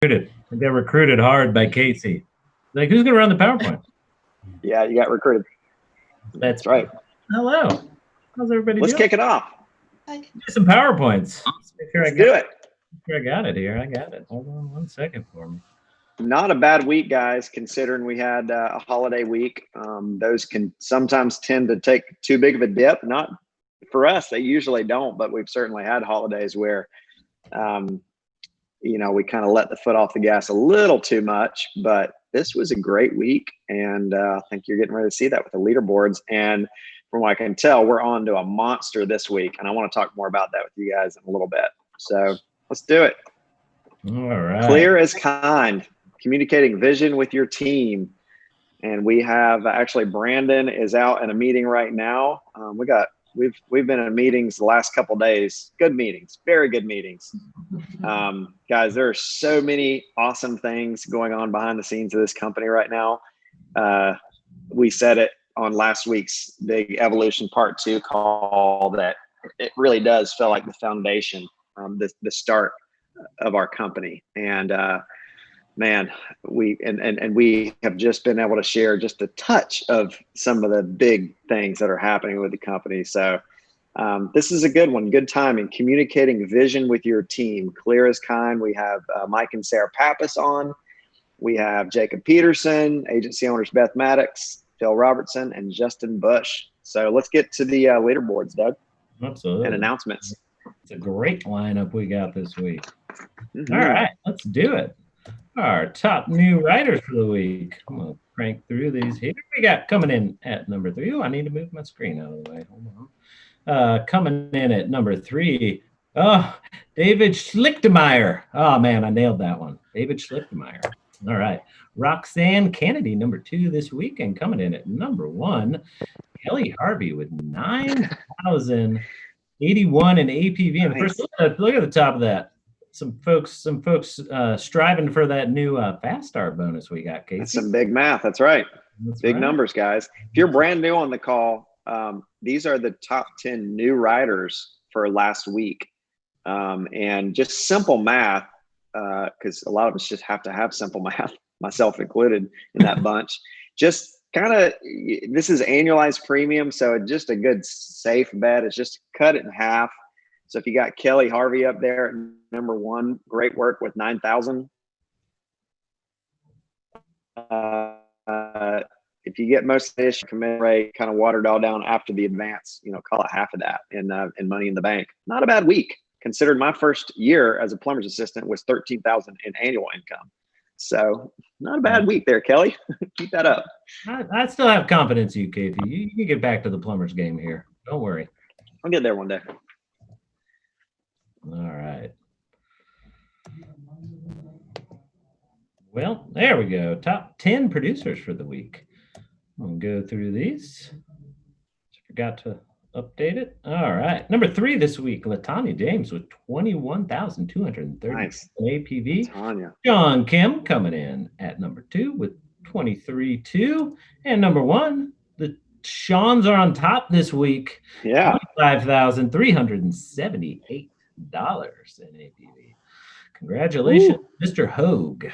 I got recruited hard by Casey. Like, who's going to run the PowerPoint? Yeah, you got recruited. That's right. Hello. How's everybody Let's doing? kick it off. Do some PowerPoints. Let's do it. I got it here. I got it. Hold on 1 second for me. Not a bad week, guys, considering we had a holiday week. Those can sometimes tend to take too big of a dip. Not for us. They usually don't, but we've certainly had holidays where, we kind of let the foot off the gas a little too much. But this was a great week, and I think you're getting ready to see that with the leaderboards. And from what I can tell, we're on to a monster this week, and I want to talk more about that with you guys in a little bit. So let's do it. All right. Clear as kind. Communicating vision with your team. And we have actually Brandon is out in a meeting right now. We've been in meetings the last couple of days. Good meetings, very good meetings. Guys, there are so many awesome things going on behind the scenes of this company right now. We said it on last week's big evolution part 2 call that it really does feel like the foundation, the start of our company. And man, we have just been able to share just a touch of some of the big things that are happening with the company. So this is a good one, good timing. Communicating vision with your team, clear as kind. We have Mike and Sarah Pappas on. We have Jacob Peterson, agency owners Beth Maddox, Phil Robertson, and Justin Bush. So let's get to the leaderboards, Doug. Absolutely. And announcements. It's a great lineup we got this week. Mm-hmm. All right, let's do it. Our top new writers for the week. I'm going to crank through these here. We got coming in at number 3. Oh, I need to move my screen out of the way. Hold on. Coming in at number 3. Oh, David Schlichtemeyer. Oh, man, I nailed that one. David Schlichtemeyer. All right. Roxanne Kennedy, number 2 this week. And coming in at number 1, Kelly Harvey with 9,081 in APV. And Nice. first, look at the top of that. Some folks striving for that new Fast Start bonus we got, Casey. That's some big math. That's right. Big numbers, guys. If you're brand new on the call, these are the top 10 new riders for last week. And just simple math, because a lot of us just have to have simple math, myself included in that bunch. Just kind of, this is annualized premium, so just a good safe bet is just cut it in half. So if you got Kelly Harvey up there at number 1, great work with 9,000. If you get most of this commit rate kind of watered all down after the advance, call it half of that in money in the bank. Not a bad week, considered my first year as a plumber's assistant was $13,000 in annual income. So not a bad week there, Kelly. Keep that up. I still have confidence in you, Casey. You can get back to the plumber's game here. Don't worry. I'll get there one day. All right. Well, there we go. Top 10 producers for the week. I'll go through these. Forgot to update it. All right. Number 3 this week, LaTanya James with 21,230 nice. APV. Tanya. John Kim coming in at number 2 with 23,200. And number 1, the Sean's are on top this week. Yeah. $25,378 in APV. Congratulations, Ooh. Mr. Hogue.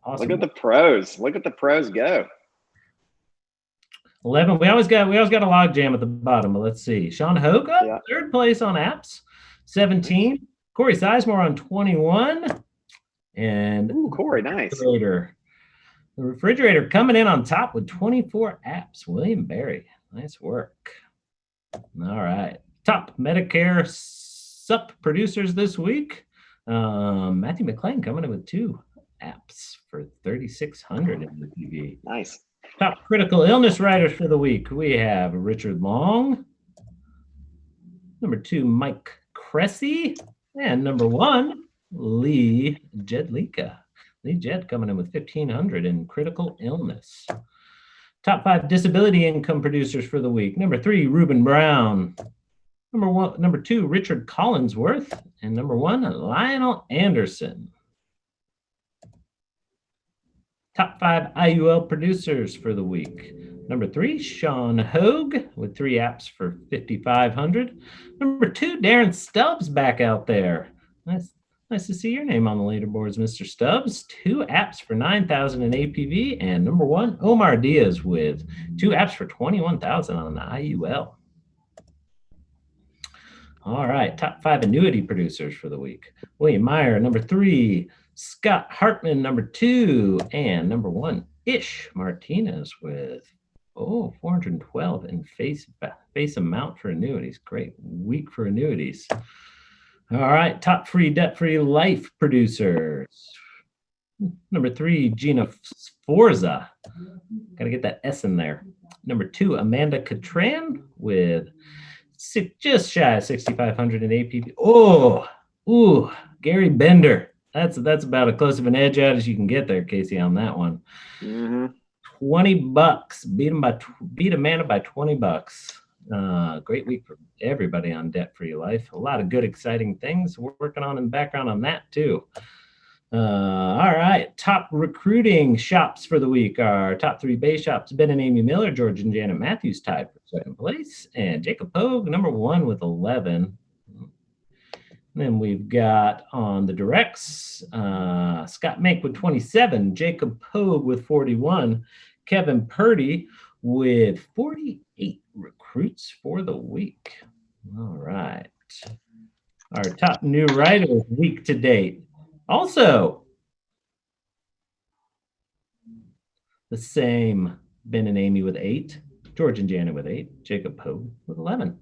Awesome. Look at the pros. Look at the pros go. 11. We always got a log jam at the bottom, but let's see. Sean Hogue up, 3rd place on apps. 17. Corey Sizemore on 21. And Corey, nice. The refrigerator coming in on top with 24 apps. William Berry. Nice work. All right. Top Medicare SUP producers this week. Matthew McClain coming in with 2 apps for 3,600 in the TV. Nice. Top critical illness writers for the week. We have Richard Long. Number 2, Mike Cressy. And number 1, Lee Jedlika. Lee Jed coming in with 1,500 in critical illness. Top 5 disability income producers for the week. Number 3, Reuben Brown. Number 2, Richard Collinsworth. And number 1, Lionel Anderson. Top 5 IUL producers for the week. Number 3, Sean Hogue with 3 apps for 5,500. Number 2, Darren Stubbs back out there. Nice Nice to see your name on the leaderboards, Mr. Stubbs. 2 apps for 9,000 in APV, and number 1, Omar Diaz with 2 apps for 21,000 on the IUL. All right, top 5 annuity producers for the week. William Meyer, number 3. Scott Hartman, number 2. And number 1, Ish Martinez with 412 in face amount for annuities. Great week for annuities. All right, top 3 debt-free life producers. Number 3, Gina Sforza. Got to get that S in there. Number 2, Amanda Catran with just shy of 6,500 in APP. Gary Bender. That's about as close of an edge out as you can get there, Casey, on that one. Mm-hmm. $20. Beat Amanda by $20. Great week for everybody on debt-free life. A lot of good, exciting things we're working on in the background on that too. All right, top recruiting shops for the week are top 3 base shops. Ben and Amy Miller, George and Janet Matthews tied for 2nd place, and Jacob Pogue, number 1 with 11. Then we've got on the directs, Scott Mink with 27, Jacob Pogue with 41, Kevin Purdy with 48 recruits for the week. All right. Our top new writers week to date. Also, the same Ben and Amy with 8, George and Janet with 8, Jacob Pogue with 11.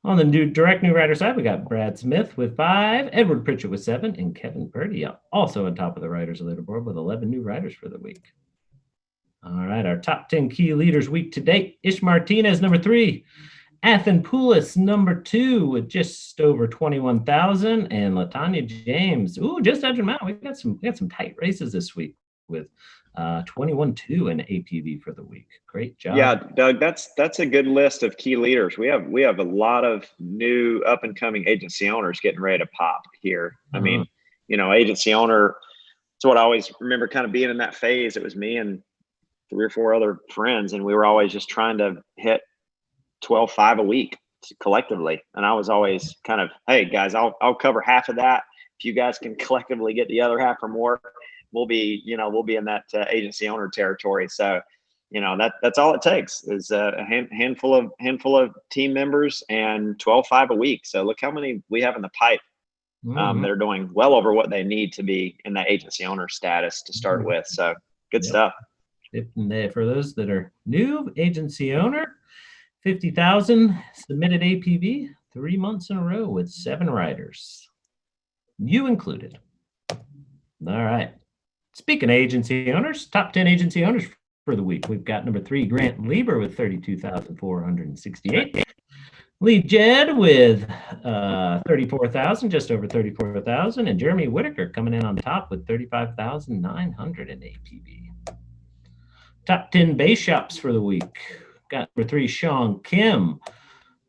On the direct new writer side, we got Brad Smith with 5, Edward Pritchett with 7, and Kevin Purdy also on top of the writers leaderboard with 11 new writers for the week. All right, our top 10 key leaders week to date. Ish Martinez, number 3. Athen Poulis, number 2, with just over 21,000, and Latanya James, just edging them out. We got some tight races this week with 21-2 in APV for the week. Great job. Yeah, Doug, that's a good list of key leaders. We have a lot of new up and coming agency owners getting ready to pop here. I mean, agency owner. It's what I always remember kind of being in that phase. It was me and 3 or 4 other friends, and we were always just trying to hit 12.5 a week collectively. And I was always kind of, hey guys, I'll cover half of that. If you guys can collectively get the other half or more, we'll be in that agency owner territory. So, that's all it takes is a handful of team members and 12.5 a week. So look how many we have in the pipe that are doing well over what they need to be in that agency owner status to start with. So good stuff. For those that are new, agency owner, 50,000 submitted APV, 3 months in a row with 7 writers, you included. All right. Speaking of agency owners, top 10 agency owners for the week. We've got number 3, Grant Lieber with 32,468. Lee Jed with 34,000, just over 34,000, and Jeremy Whitaker coming in on top with 35,900 in APV. Top 10 base shops for the week. Got number 3, Sean Kim.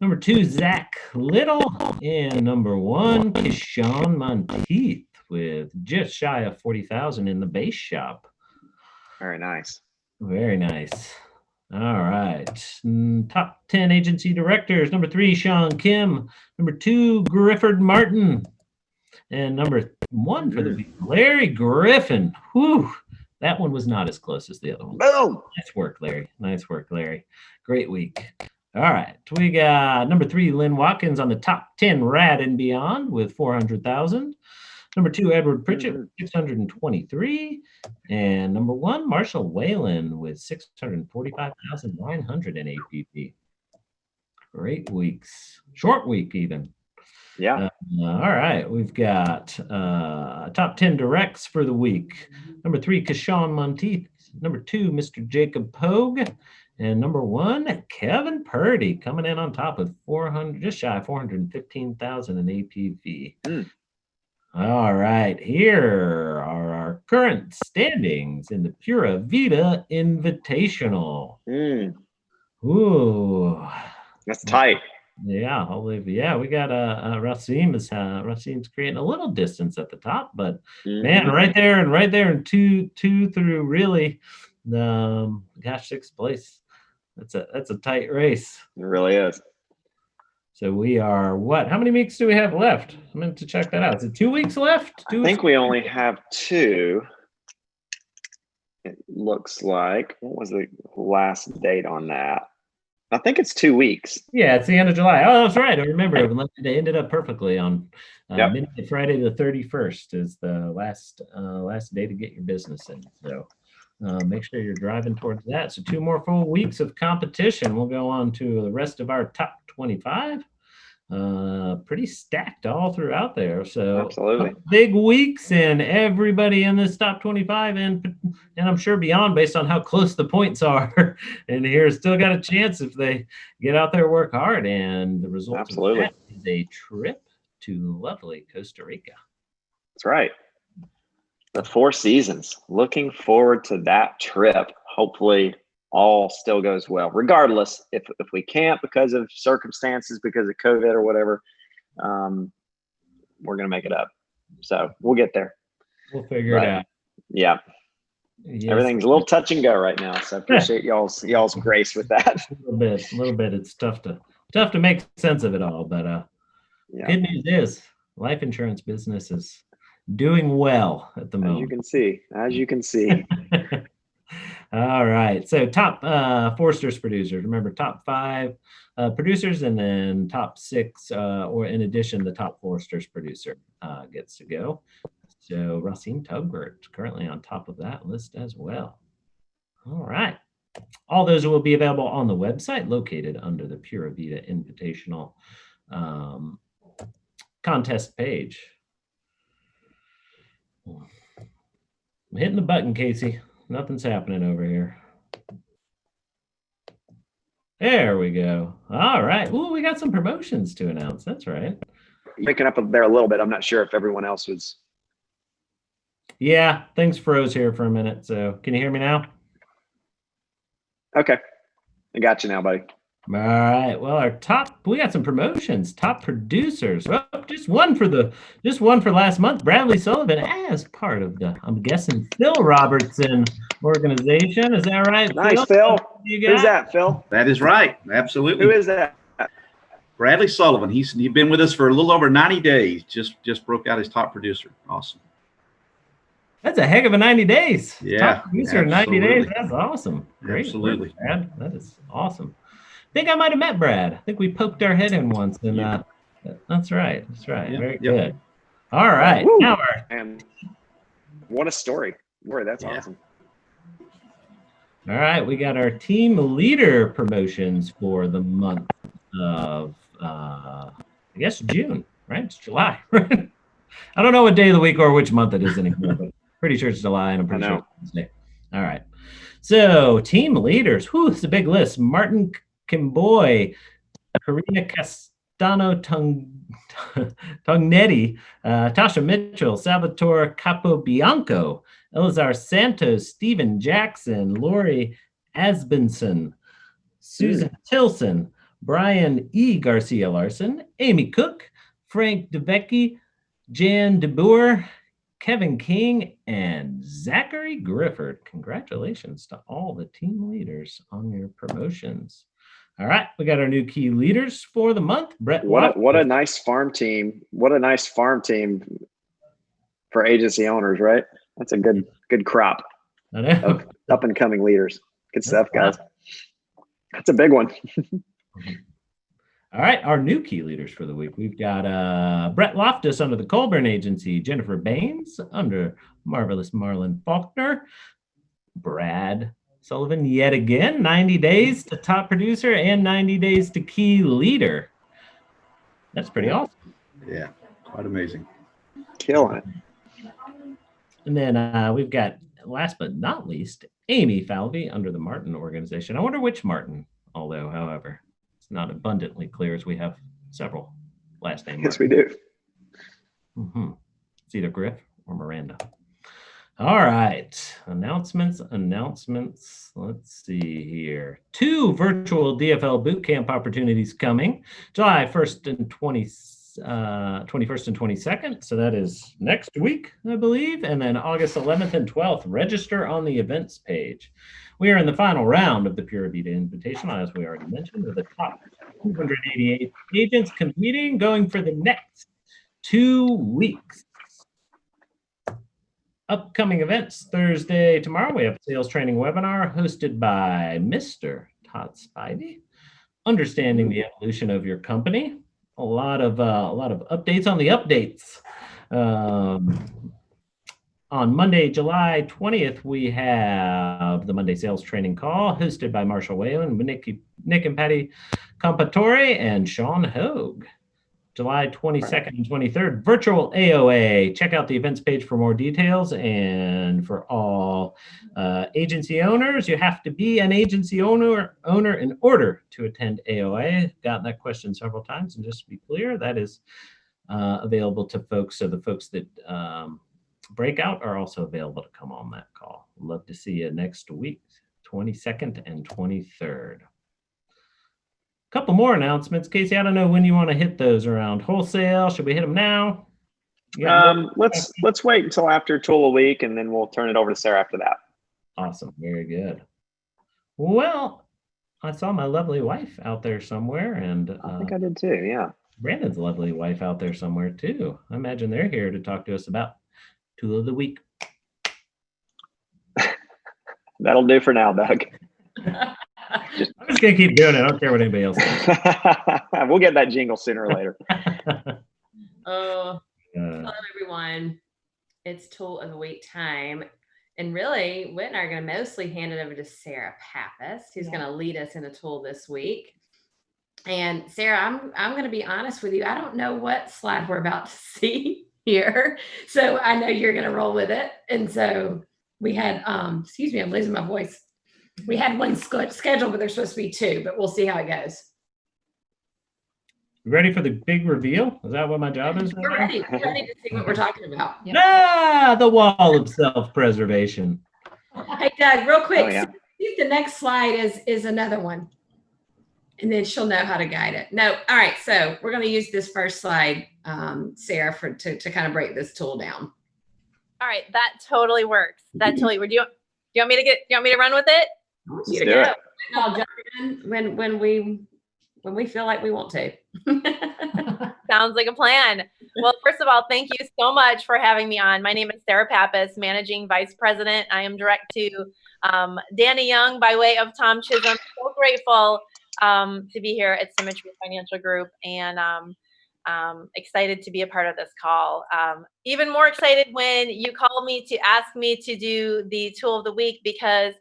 Number 2, Zach Little. And number 1, Kishan Monteith with just shy of 40,000 in the base shop. Very nice. Very nice. All right. Top 10 agency directors. Number 3, Sean Kim. Number 2, Grifford Martin. And number 1 for the week, Larry Griffin. Whew. That one was not as close as the other one. Boom. Nice work, Larry. Nice work, Larry. Great week. All right. We got number 3, Lynn Watkins on the top 10 Rad and Beyond with 400,000. Number 2, Edward Pritchett with 623. And number 1, Marshall Whalen with 645,900 in APP. Great weeks. Short week even. Yeah. All right. We've got top 10 directs for the week. Number 3, Kishan Monteith. Number 2, Mr. Jacob Pogue. And number 1, Kevin Purdy coming in on top with just shy of 415,000 in APV. All right. Here are our current standings in the Pura Vida Invitational. Ooh. That's tight. Yeah, we got Rasim's creating a little distance at the top, but man, right there and two through really, 6th place. That's a tight race. It really is. So we are what? How many weeks do we have left? I meant to check that out. Is it 2 weeks left? I think we only have 2. It looks like. What was the last date on that? I think it's 2 weeks. Yeah, it's the end of July. Oh, that's right. I remember it ended up perfectly on Yep. midnight Friday the 31st is the last day to get your business in. So make sure you're driving towards that. So 2 more full weeks of competition. We'll go on to the rest of our top 25. Pretty stacked all throughout there. So Absolutely. big weeks, and everybody in this top 25 and I'm sure beyond, based on how close the points are. And here still got a chance if they get out there, work hard, and the result Absolutely. of that is a trip to lovely Costa Rica. That's right. The 4 Seasons. Looking forward to that trip. Hopefully all still goes well. Regardless, if we can't because of circumstances, because of COVID or whatever, we're going to make it up. So we'll get there. We'll figure it out. Yeah. Yes. Everything's a little touch and go right now. So I appreciate y'all's grace with that. A little bit. It's tough to make sense of it all, but good news is life insurance business is doing well at the moment. As you can see. All right. So top Forster's producers. Remember, top 5 producers, and then top 6, or in addition, the top Forster's producer gets to go. So Racine Tugbert currently on top of that list as well. All right. All those will be available on the website located under the Pura Vida Invitational contest page. I'm hitting the button, Casey. Nothing's happening over here. There we go. All right. Ooh, we got some promotions to announce. That's right. Picking up there a little bit. I'm not sure if everyone else was. Yeah, things froze here for a minute. So can you hear me now? Okay. I got you now, buddy. All right. Well, we got some promotions. Top producers. Well, just one for last month. Bradley Sullivan as part of the, I'm guessing, Phil Robertson organization. Is that right? Nice, Phil. Who's that, Phil? That is right. Absolutely. Who is that? Bradley Sullivan. He's been with us for a little over 90 days. Just broke out his top producer. Awesome. That's a heck of a 90 days. Yeah. Top producer in 90 days. That's awesome. Great. Absolutely. Brad. That is awesome. I think I might have met Brad. I think we poked our head in once, and that's right. That's right. Yep. Very good. All right. Woo. Now and what a story. Boy, that's awesome. All right. We got our team leader promotions for the month of, I guess, June, right? It's July. I don't know what day of the week or which month it is anymore, but pretty sure it's July, and I'm pretty sure it's Wednesday. All right. So team leaders. Whew, it's a big list. Martin Kimboy, Karina Castano Tognetti, Tasha Mitchell, Salvatore Capobianco, Elazar Santos, Stephen Jackson, Lori Asbenson, Susan Tilson, Brian E. Garcia Larson, Amy Cook, Frank DeBecke, Jan DeBoer, Kevin King, and Zachary Grifford. Congratulations to all the team leaders on your promotions. All right, we got our new key leaders for the month. Brett, what a nice farm team! What a nice farm team for agency owners, right? That's a good crop of up and coming leaders. Good stuff, guys. That's a big one. All right, our new key leaders for the week. We've got Brett Loftus under the Colburn Agency, Jennifer Baines under Marvelous Marlon Faulkner, Brad Sullivan yet again, 90 days to top producer and 90 days to key leader. That's pretty awesome. Yeah, quite amazing. Killing it. And then we've got, last but not least, Amy Falvey under the Martin organization. I wonder which Martin, however, it's not abundantly clear as we have several last names. Yes, we do. Mm-hmm. It's either Griff or Miranda. All right. Announcements. Let's see here. 2 virtual DFL bootcamp opportunities coming. July 1st and 21st and 22nd. So that is next week, I believe. And then August 11th and 12th. Register on the events page. We are in the final round of the Pura Vida Invitational, as we already mentioned, with the top 288 agents competing, going for the next 2 weeks. Upcoming events Thursday, tomorrow, we have a sales training webinar hosted by Mr. Todd Spivey. Understanding the evolution of your company. A lot of updates on the updates. On Monday, July 20th, we have the Monday Sales Training Call hosted by Marshall Whalen, Nick and Patty Compatore, and Sean Hogue. July 22nd and 23rd, virtual AOA. Check out the events page for more details. And for all agency owners, you have to be an agency owner in order to attend AOA. Gotten that question several times, and just to be clear, that is available to folks. So the folks that breakout are also available to come on that call. Love to see you next week, 22nd and 23rd. Couple more announcements. Casey, I don't know when you want to hit those around wholesale. Should we hit them now? Let's wait until after Tool of the Week, and then we'll turn it over to Sarah after that. Awesome. Very good. Well, I saw my lovely wife out there somewhere, and I think I did too. Yeah. Brandon's lovely wife out there somewhere too. I imagine they're here to talk to us about Tool of the Week. That'll do for now, Doug. I'm just gonna keep doing it. I don't care what anybody else says. We'll get that jingle sooner or later. Hello everyone. It's Tool of the Week time. And really, Whit and I are going to mostly hand it over to Sarah Pappas, who's going to lead us in the tool this week. And Sarah, I'm going to be honest with you. I don't know what slide we're about to see here. So I know you're going to roll with it. And so we had, excuse me, I'm losing my voice. We had one scheduled, but there's supposed to be two, but we'll see how it goes. Ready for the big reveal? Is that what my job is? We're ready. We're ready to see what we're talking about. Yep. Ah, the wall of self-preservation. Hey, Doug, real quick. Oh, yeah. See if the next slide is another one. And then she'll know how to guide it. No, all right. So we're going to use this first slide, Sarah, to kind of break this tool down. All right, that totally works. That totally. Do you want me to run with it? Let's do it. I'll jump in when we feel like we want to. Sounds like a plan. Well, first of all, thank you so much for having me on. My name is Sarah Pappas, Managing Vice President. I am direct to Danny Young by way of Tom Chisholm. So grateful to be here at Symmetry Financial Group, and excited to be a part of this call. Even more excited when you called me to ask me to do the Tool of the Week, because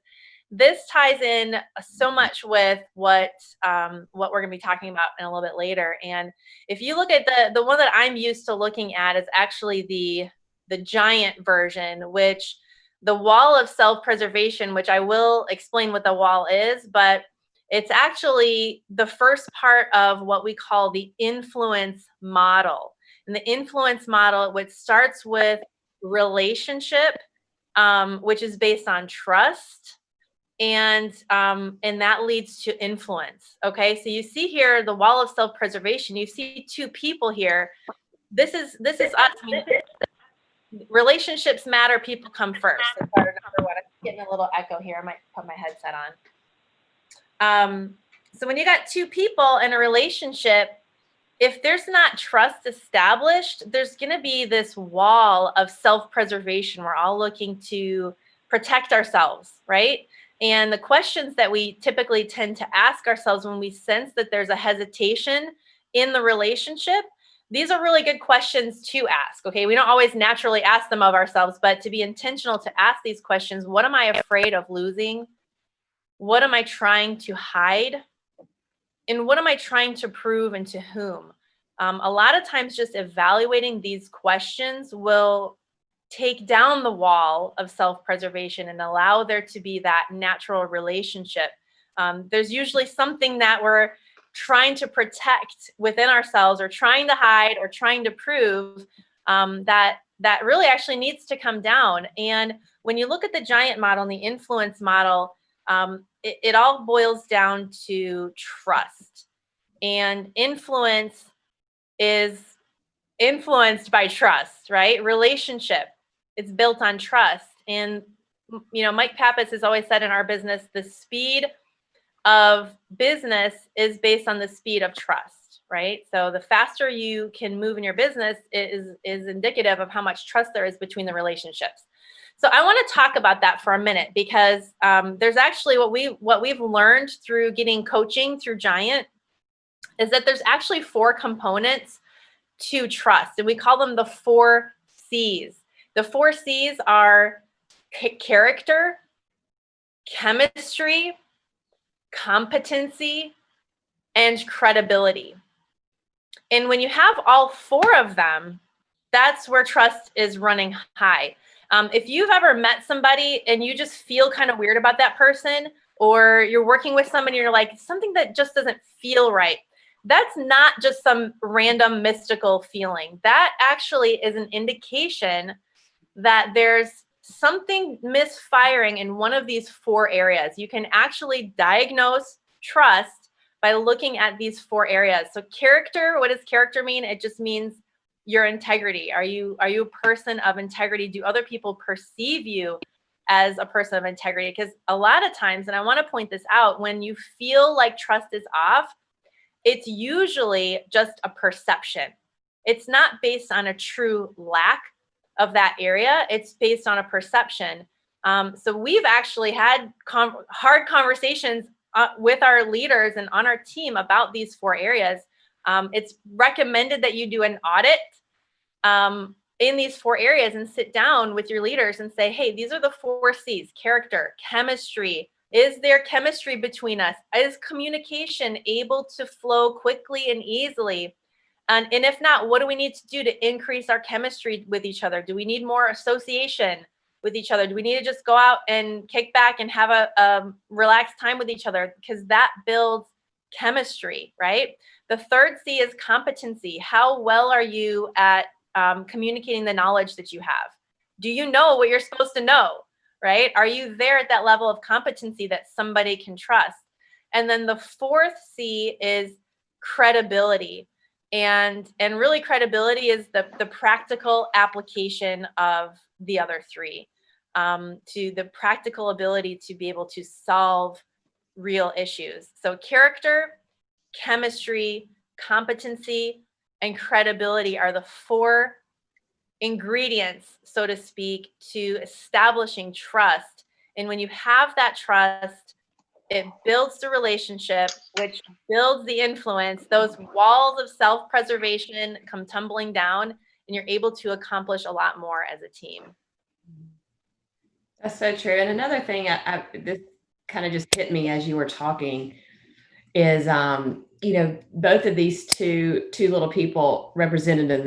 this ties in so much with what we're going to be talking about in a little bit later. And if you look at the one that I'm used to looking at is actually the giant version, which the wall of self-preservation, which I will explain what the wall is, but it's actually the first part of what we call the influence model. And the influence model, which starts with relationship, which is based on trust. And that leads to influence. Okay, so you see here the wall of self-preservation. You see two people here. This is us. I mean, relationships matter. People come first. That's our number one. I'm getting a little echo here. I might put my headset on. So when you got two people in a relationship, if there's not trust established, there's going to be this wall of self-preservation. We're all looking to protect ourselves, right? And the questions that we typically tend to ask ourselves when we sense that there's a hesitation in the relationship, these are really good questions to ask, okay? We don't always naturally ask them of ourselves, but to be intentional to ask these questions: what am I afraid of losing? What am I trying to hide? And what am I trying to prove, and to whom? A lot of times just evaluating these questions will take down the wall of self-preservation and allow there to be that natural relationship. There's usually something that we're trying to protect within ourselves, or trying to hide, or trying to prove that really actually needs to come down. And when you look at the giant model and the influence model, it all boils down to trust. And influence is influenced by trust, right? Relationship, it's built on trust. And, you know, Mike Pappas has always said in our business, the speed of business is based on the speed of trust, right? So the faster you can move in your business is indicative of how much trust there is between the relationships. So I want to talk about that for a minute, because there's actually what we've learned through getting coaching through Giant is that there's actually 4 components to trust, and we call them the 4 C's. The 4 C's are character, chemistry, competency, and credibility. And when you have all 4 of them, that's where trust is running high. If you've ever met somebody and you just feel kind of weird about that person, or you're working with somebody and you're like, something that just doesn't feel right, that's not just some random mystical feeling. That actually is an indication that there's something misfiring in one of these 4 areas. You can actually diagnose trust by looking at these 4 areas. So character, what does character mean? It just means your integrity. Are you a person of integrity? Do other people perceive you as a person of integrity? Because a lot of times, and I want to point this out, when you feel like trust is off, it's usually just a perception. It's not based on a true lack of that area. It's based on a perception. So we've actually had hard conversations with our leaders and on our team about these 4 areas. It's recommended that you do an audit in these 4 areas and sit down with your leaders and say, hey, these are the 4 C's: character, chemistry. Is there chemistry between us? Is communication able to flow quickly and easily? And if not, what do we need to do to increase our chemistry with each other? Do we need more association with each other? Do we need to just go out and kick back and have a relaxed time with each other? Because that builds chemistry, right? The 3rd C is competency. How well are you at communicating the knowledge that you have? Do you know what you're supposed to know, right? Are you there at that level of competency that somebody can trust? And then the 4th C is credibility. And really credibility is the practical application of the other 3, to the practical ability to be able to solve real issues. So character, chemistry, competency, and credibility are the 4 ingredients, so to speak, to establishing trust. And when you have that trust, it builds the relationship, which builds the influence. Those walls of self-preservation come tumbling down, and you're able to accomplish a lot more as a team. That's so true. And another thing, this kind of just hit me as you were talking, is both of these two little people represented in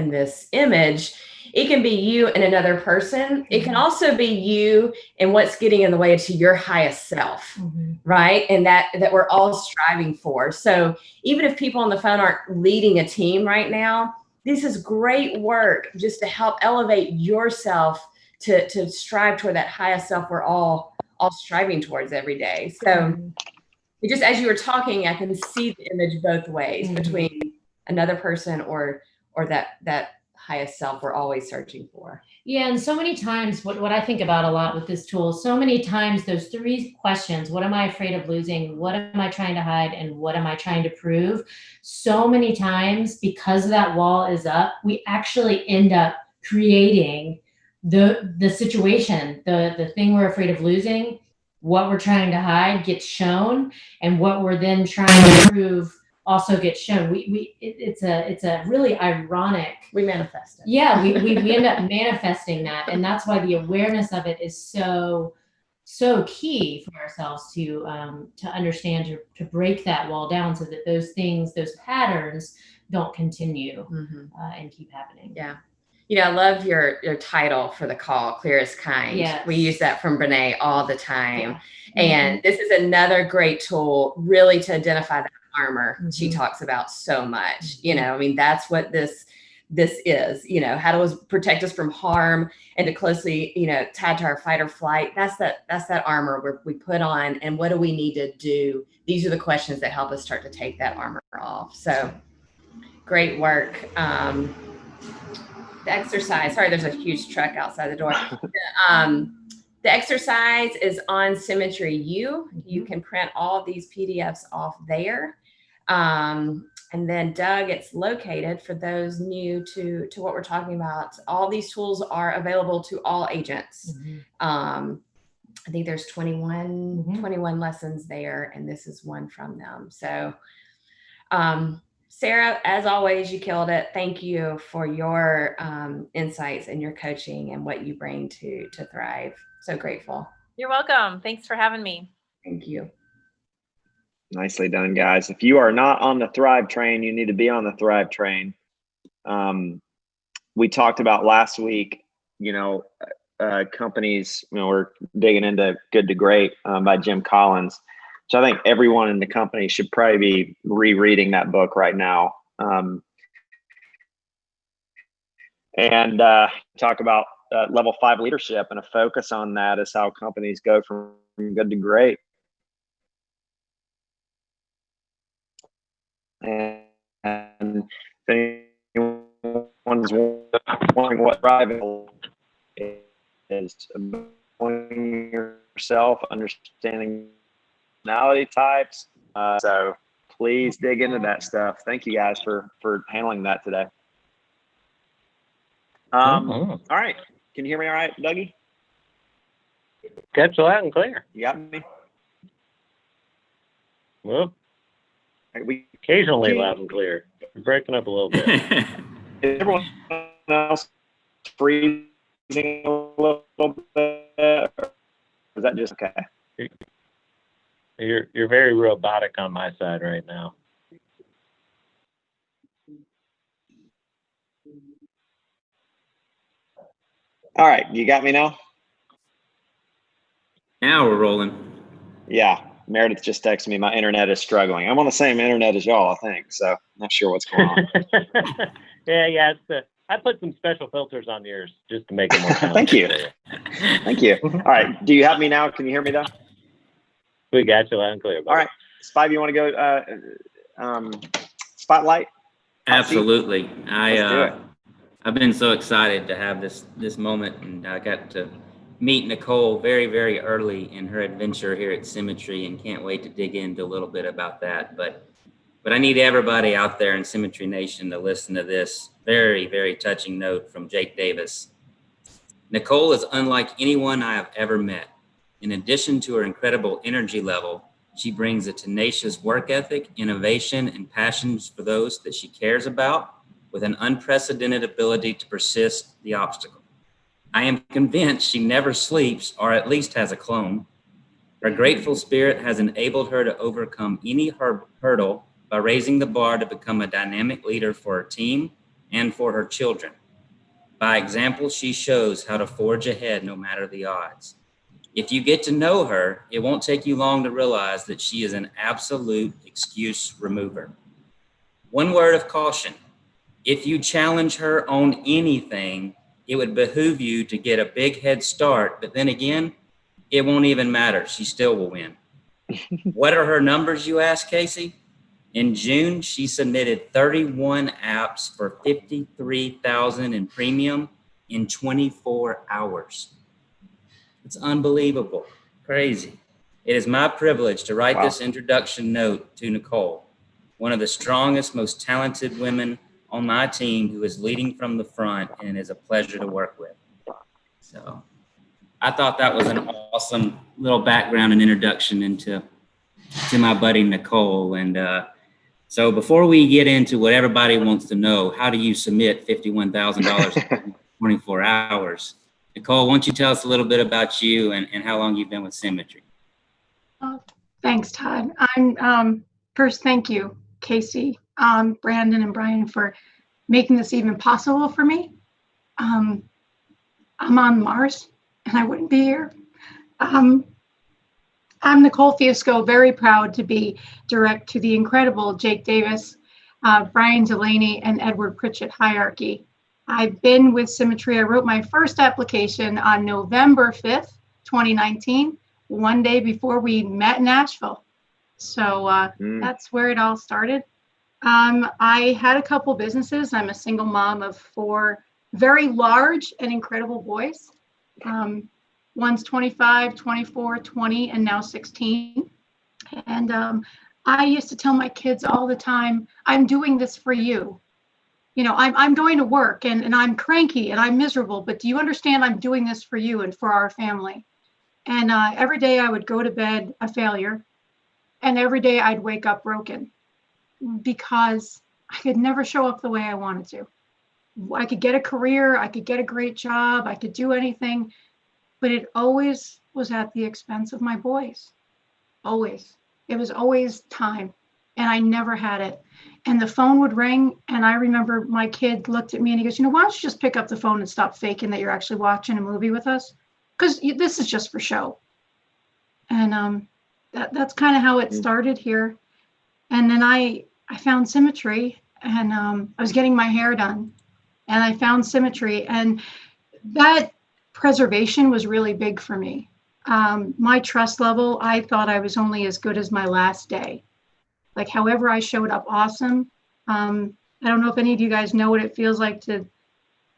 this image. It can be you and another person. It can also be you and what's getting in the way to your highest self, right? And that we're all striving for. So even if people on the phone aren't leading a team right now, this is great work just to help elevate yourself to strive toward that highest self we're all striving towards every day. So just as you were talking, I can see the image both ways, between another person or that highest self we're always searching for. Yeah. And so many times what I think about a lot with this tool, so many times those 3 questions: what am I afraid of losing? What am I trying to hide? And what am I trying to prove? So many times, because that wall is up, we actually end up creating the situation, the thing we're afraid of losing. What we're trying to hide gets shown, and what we're then trying to prove also gets shown. It's a really ironic. We manifest it. Yeah, we end up manifesting that, and that's why the awareness of it is so key for ourselves to understand, to break that wall down, so that those things, those patterns, don't continue and keep happening. Yeah. I love your title for the call, Clear as Kind. Yes. We use that from Brene all the time. Yeah. And this is another great tool really to identify that armor she talks about so much. That's what this is, how to protect us from harm, and to closely, tied to our fight or flight. That's that armor we put on. And what do we need to do? These are the questions that help us start to take that armor off. So great work. The exercise, sorry, there's a huge truck outside the door. The exercise is on Symmetry U. You can print all of these PDFs off there. And then Doug, it's located for those new to what we're talking about. All these tools are available to all agents. I think there's 21 lessons there, and this is one from them. So, Sarah, as always, you killed it. Thank you for your insights and your coaching and what you bring to Thrive. So grateful. You're welcome. Thanks for having me. Thank you. Nicely done, guys. If you are not on the Thrive train, you need to be on the Thrive train. We talked about last week, companies, we're digging into Good to Great by Jim Collins. So I think everyone in the company should probably be rereading that book right now. And talk about level 5 leadership, and a focus on that is how companies go from good to great. And if anyone's wondering what Thrive is, knowing yourself, understanding personality types. So please dig into that stuff. Thank you guys for handling that today. All right. Can you hear me all right, Dougie? Catch loud and clear. You got me? Well, We occasionally loud and clear. You're breaking up a little bit. Is everyone else freezing a little bit? Or is that just okay? You're very robotic on my side right now. All right, you got me now? Now we're rolling. Yeah, Meredith just texted me. My internet is struggling. I'm on the same internet as y'all, I think. So not sure what's going on. yeah. I put some special filters on yours just to make it more Thank you. Thank you. All right, do you have me now? Can you hear me though? We got you loud and clear. Buddy. All right, Spivey, you want to go spotlight? Absolutely. Let's do it. I've been so excited to have this moment, and I got to meet Nicole very, very early in her adventure here at Symmetry, and can't wait to dig into a little bit about that. But I need everybody out there in Symmetry Nation to listen to this very, very touching note from Jake Davis. Nicole is unlike anyone I have ever met. In addition to her incredible energy level, she brings a tenacious work ethic, innovation, and passions for those that she cares about, with an unprecedented ability to persist the obstacle. I am convinced she never sleeps, or at least has a clone. Her grateful spirit has enabled her to overcome any hurdle by raising the bar to become a dynamic leader for her team and for her children. By example, she shows how to forge ahead no matter the odds. If you get to know her, it won't take you long to realize that she is an absolute excuse remover. One word of caution: if you challenge her on anything, it would behoove you to get a big head start, but then again, it won't even matter. She still will win. What are her numbers, you ask, Casey? In June, she submitted 31 apps for $53,000 in premium in 24 hours. It's unbelievable, crazy. It is my privilege to write this introduction note to Nicole, one of the strongest, most talented women on my team, who is leading from the front and is a pleasure to work with. So I thought that was an awesome little background and introduction into my buddy Nicole. And so before we get into what everybody wants to know, how do you submit $51,000 in 24 hours? Nicole, why don't you tell us a little bit about you and how long you've been with Symmetry? Thanks, Todd. First, thank you, Casey, Brandon, and Brian, for making this even possible for me. I'm on Mars, and I wouldn't be here. I'm Nicole Fiasco, very proud to be direct to the incredible Jake Davis, Brian Delaney, and Edward Pritchett hierarchy. I've been with Symmetry. I wrote my first application on November 5th, 2019, one day before we met in Nashville. So that's where it all started. I had a couple businesses. I'm a single mom of 4 very large and incredible boys. One's 25, 24, 20, and now 16. And I used to tell my kids all the time, I'm doing this for you. You know, I'm going to work and I'm cranky and I'm miserable, but do you understand I'm doing this for you and for our family? And every day I would go to bed a failure, and every day I'd wake up broken because I could never show up the way I wanted to. I could get a career, I could get a great job, I could do anything, but it always was at the expense of my boys. Always. It was always time, and I never had it. And the phone would ring, and I remember my kid looked at me and he goes, you know, why don't you just pick up the phone and stop faking that you're actually watching a movie with us? Because this is just for show. And that's kind of how it started here. And then I found Symmetry, and I was getting my hair done, and I found Symmetry, and that preservation was really big for me. My trust level, I thought I was only as good as my last day. Like, however I showed up, awesome. I don't know if any of you guys know what it feels like to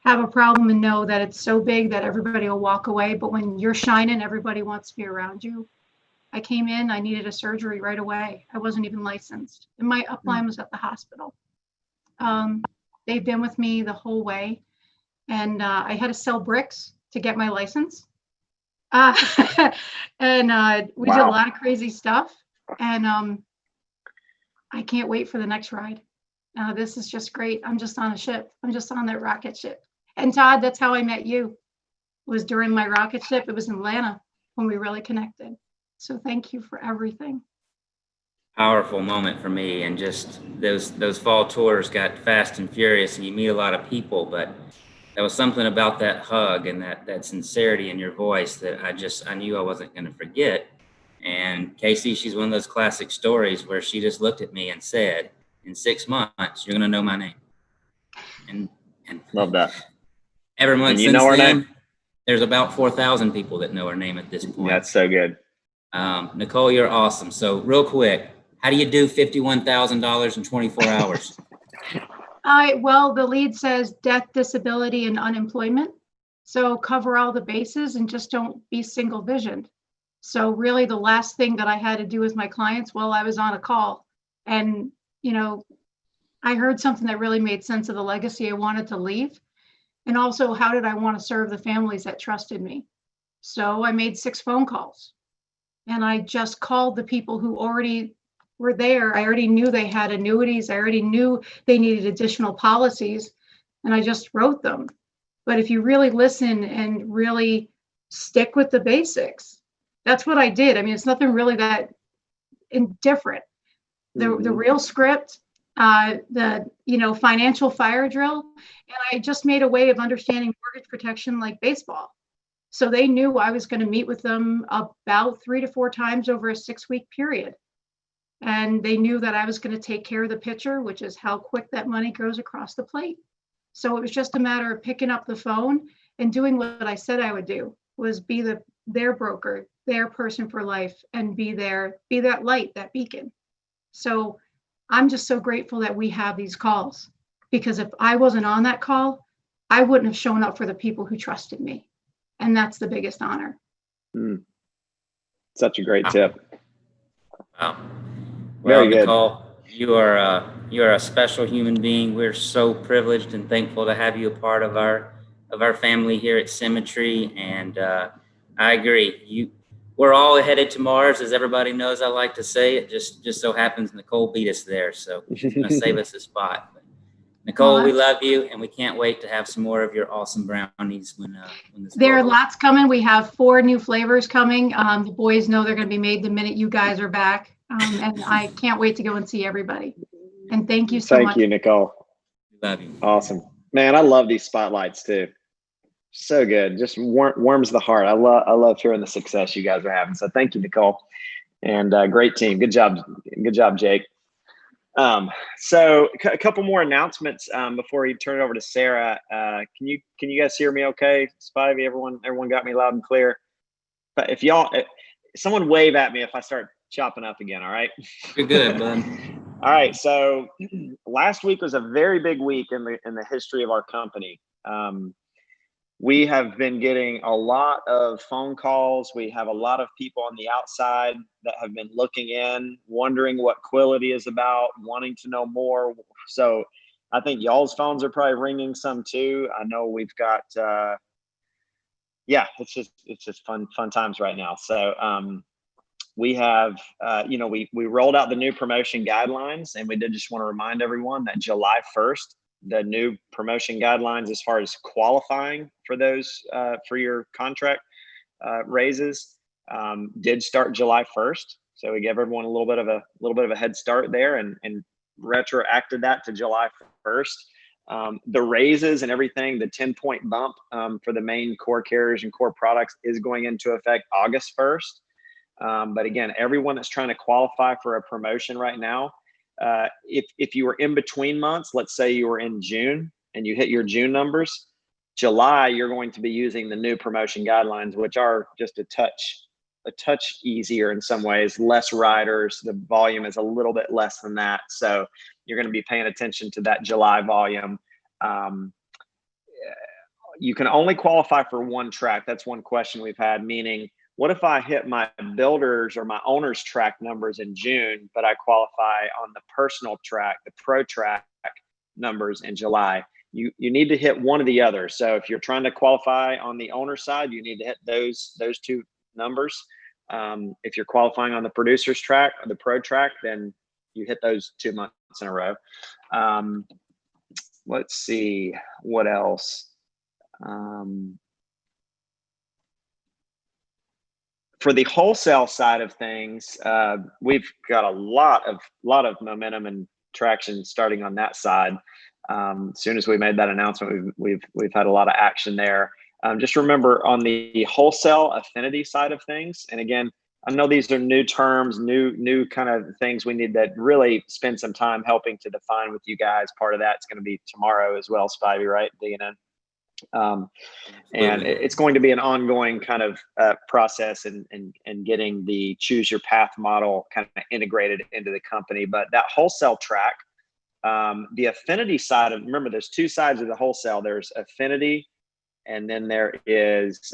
have a problem and know that it's so big that everybody will walk away. But when you're shining, everybody wants to be around you. I came in, I needed a surgery right away. I wasn't even licensed. And my upline was at the hospital. They've been with me the whole way. And I had to sell bricks to get my license. And we did a lot of crazy stuff. And I can't wait for the next ride. This is just great. I'm just on a ship. I'm just on that rocket ship. And Todd, that's how I met you. It was during my rocket ship. It was in Atlanta when we really connected. So thank you for everything. Powerful moment for me, and just those fall tours got fast and furious, and you meet a lot of people, but there was something about that hug and that sincerity in your voice that I knew I wasn't going to forget. And Casey, she's one of those classic stories where she just looked at me and said, in 6 months, you're going to know my name. And love that. Every month and you since know her then, name? There's about 4,000 people that know her name at this point. That's so good. Nicole, you're awesome. So real quick, how do you do $51,000 in 24 hours? Well, the lead says death, disability, and unemployment. So cover all the bases and just don't be single visioned. So really the last thing that I had to do with my clients, well, I was on a call, and, you know, I heard something that really made sense of the legacy I wanted to leave. And also, how did I want to serve the families that trusted me? So I made 6 phone calls, and I just called the people who already were there. I already knew they had annuities. I already knew they needed additional policies, and I just wrote them. But if you really listen and really stick with the basics, that's what I did. I mean, it's nothing really that indifferent. The real script, the financial fire drill, and I just made a way of understanding mortgage protection like baseball. So they knew I was going to meet with them about 3 to 4 times over a 6-week period. And they knew that I was going to take care of the pitcher, which is how quick that money goes across the plate. So it was just a matter of picking up the phone and doing what I said I would do, was be their broker, their person for life, and be that light, that beacon. So I'm just so grateful that we have these calls, because if I wasn't on that call, I wouldn't have shown up for the people who trusted me. And that's the biggest honor. Such a great tip. Wow. Very Well, good. Nicole, you are a special human being. We're so privileged and thankful to have you a part of our family here at Symmetry. And I agree. We're all headed to Mars, as everybody knows. I like to say it. Just so happens Nicole beat us there, so she's going to save us a spot. But Nicole, we love you, and we can't wait to have some more of your awesome brownies when this. There are lots coming. We have 4 new flavors coming. The boys know they're going to be made the minute you guys are back. And I can't wait to go and see everybody. And thank you so much. Thank you, Nicole. Love you. Awesome. Man, I love these spotlights too. So good. Just warms the heart. I love hearing the success you guys are having. So thank you, Nicole. And great team. Good job. Good job, Jake. So a couple more announcements before you turn it over to Sarah. Can you guys hear me okay? Spivey, everyone got me loud and clear. But if someone wave at me if I start chopping up again, all right? You're good, bud. All right, so last week was a very big week in the history of our company. we have been getting a lot of phone calls. We have a lot of people on the outside that have been looking in, wondering what Quility is about, wanting to know more. So I think y'all's phones are probably ringing some too. I know we've got, it's just fun times right now. So we have, we rolled out the new promotion guidelines, and we did just want to remind everyone that July 1st, the new promotion guidelines as far as qualifying for those for your contract raises did start July 1st. So we gave everyone a little bit of a head start there, and retroacted that to July 1st. The raises and everything, the 10-point bump for the main core carriers and core products is going into effect August 1st. But again, everyone that's trying to qualify for a promotion right now, if you were in between months, let's say you were in June and you hit your June numbers, July, you're going to be using the new promotion guidelines, which are just a touch easier in some ways, less riders. The volume is a little bit less than that. So you're going to be paying attention to that July volume. You can only qualify for one track. That's one question we've had, meaning, what if I hit my builders or my owner's track numbers in June, but I qualify on the personal track, the pro track numbers in July? You need to hit one or the other. So if you're trying to qualify on the owner side, you need to hit those two numbers. If you're qualifying on the producer's track or the pro track, then you hit those 2 months in a row. Let's see what else. For the wholesale side of things, we've got a lot of momentum and traction starting on that side. As soon as we made that announcement, we've had a lot of action there. Just remember, on the wholesale affinity side of things, and again, I know these are new terms, new kind of things we need to really spend some time helping to define with you guys. Part of that's going to be tomorrow as well, Spivey, right? Digging in. And it's going to be an ongoing kind of process and getting the choose your path model kind of integrated into the company. But that wholesale track, the affinity side of, remember, there's two sides of the wholesale. There's affinity, and then there is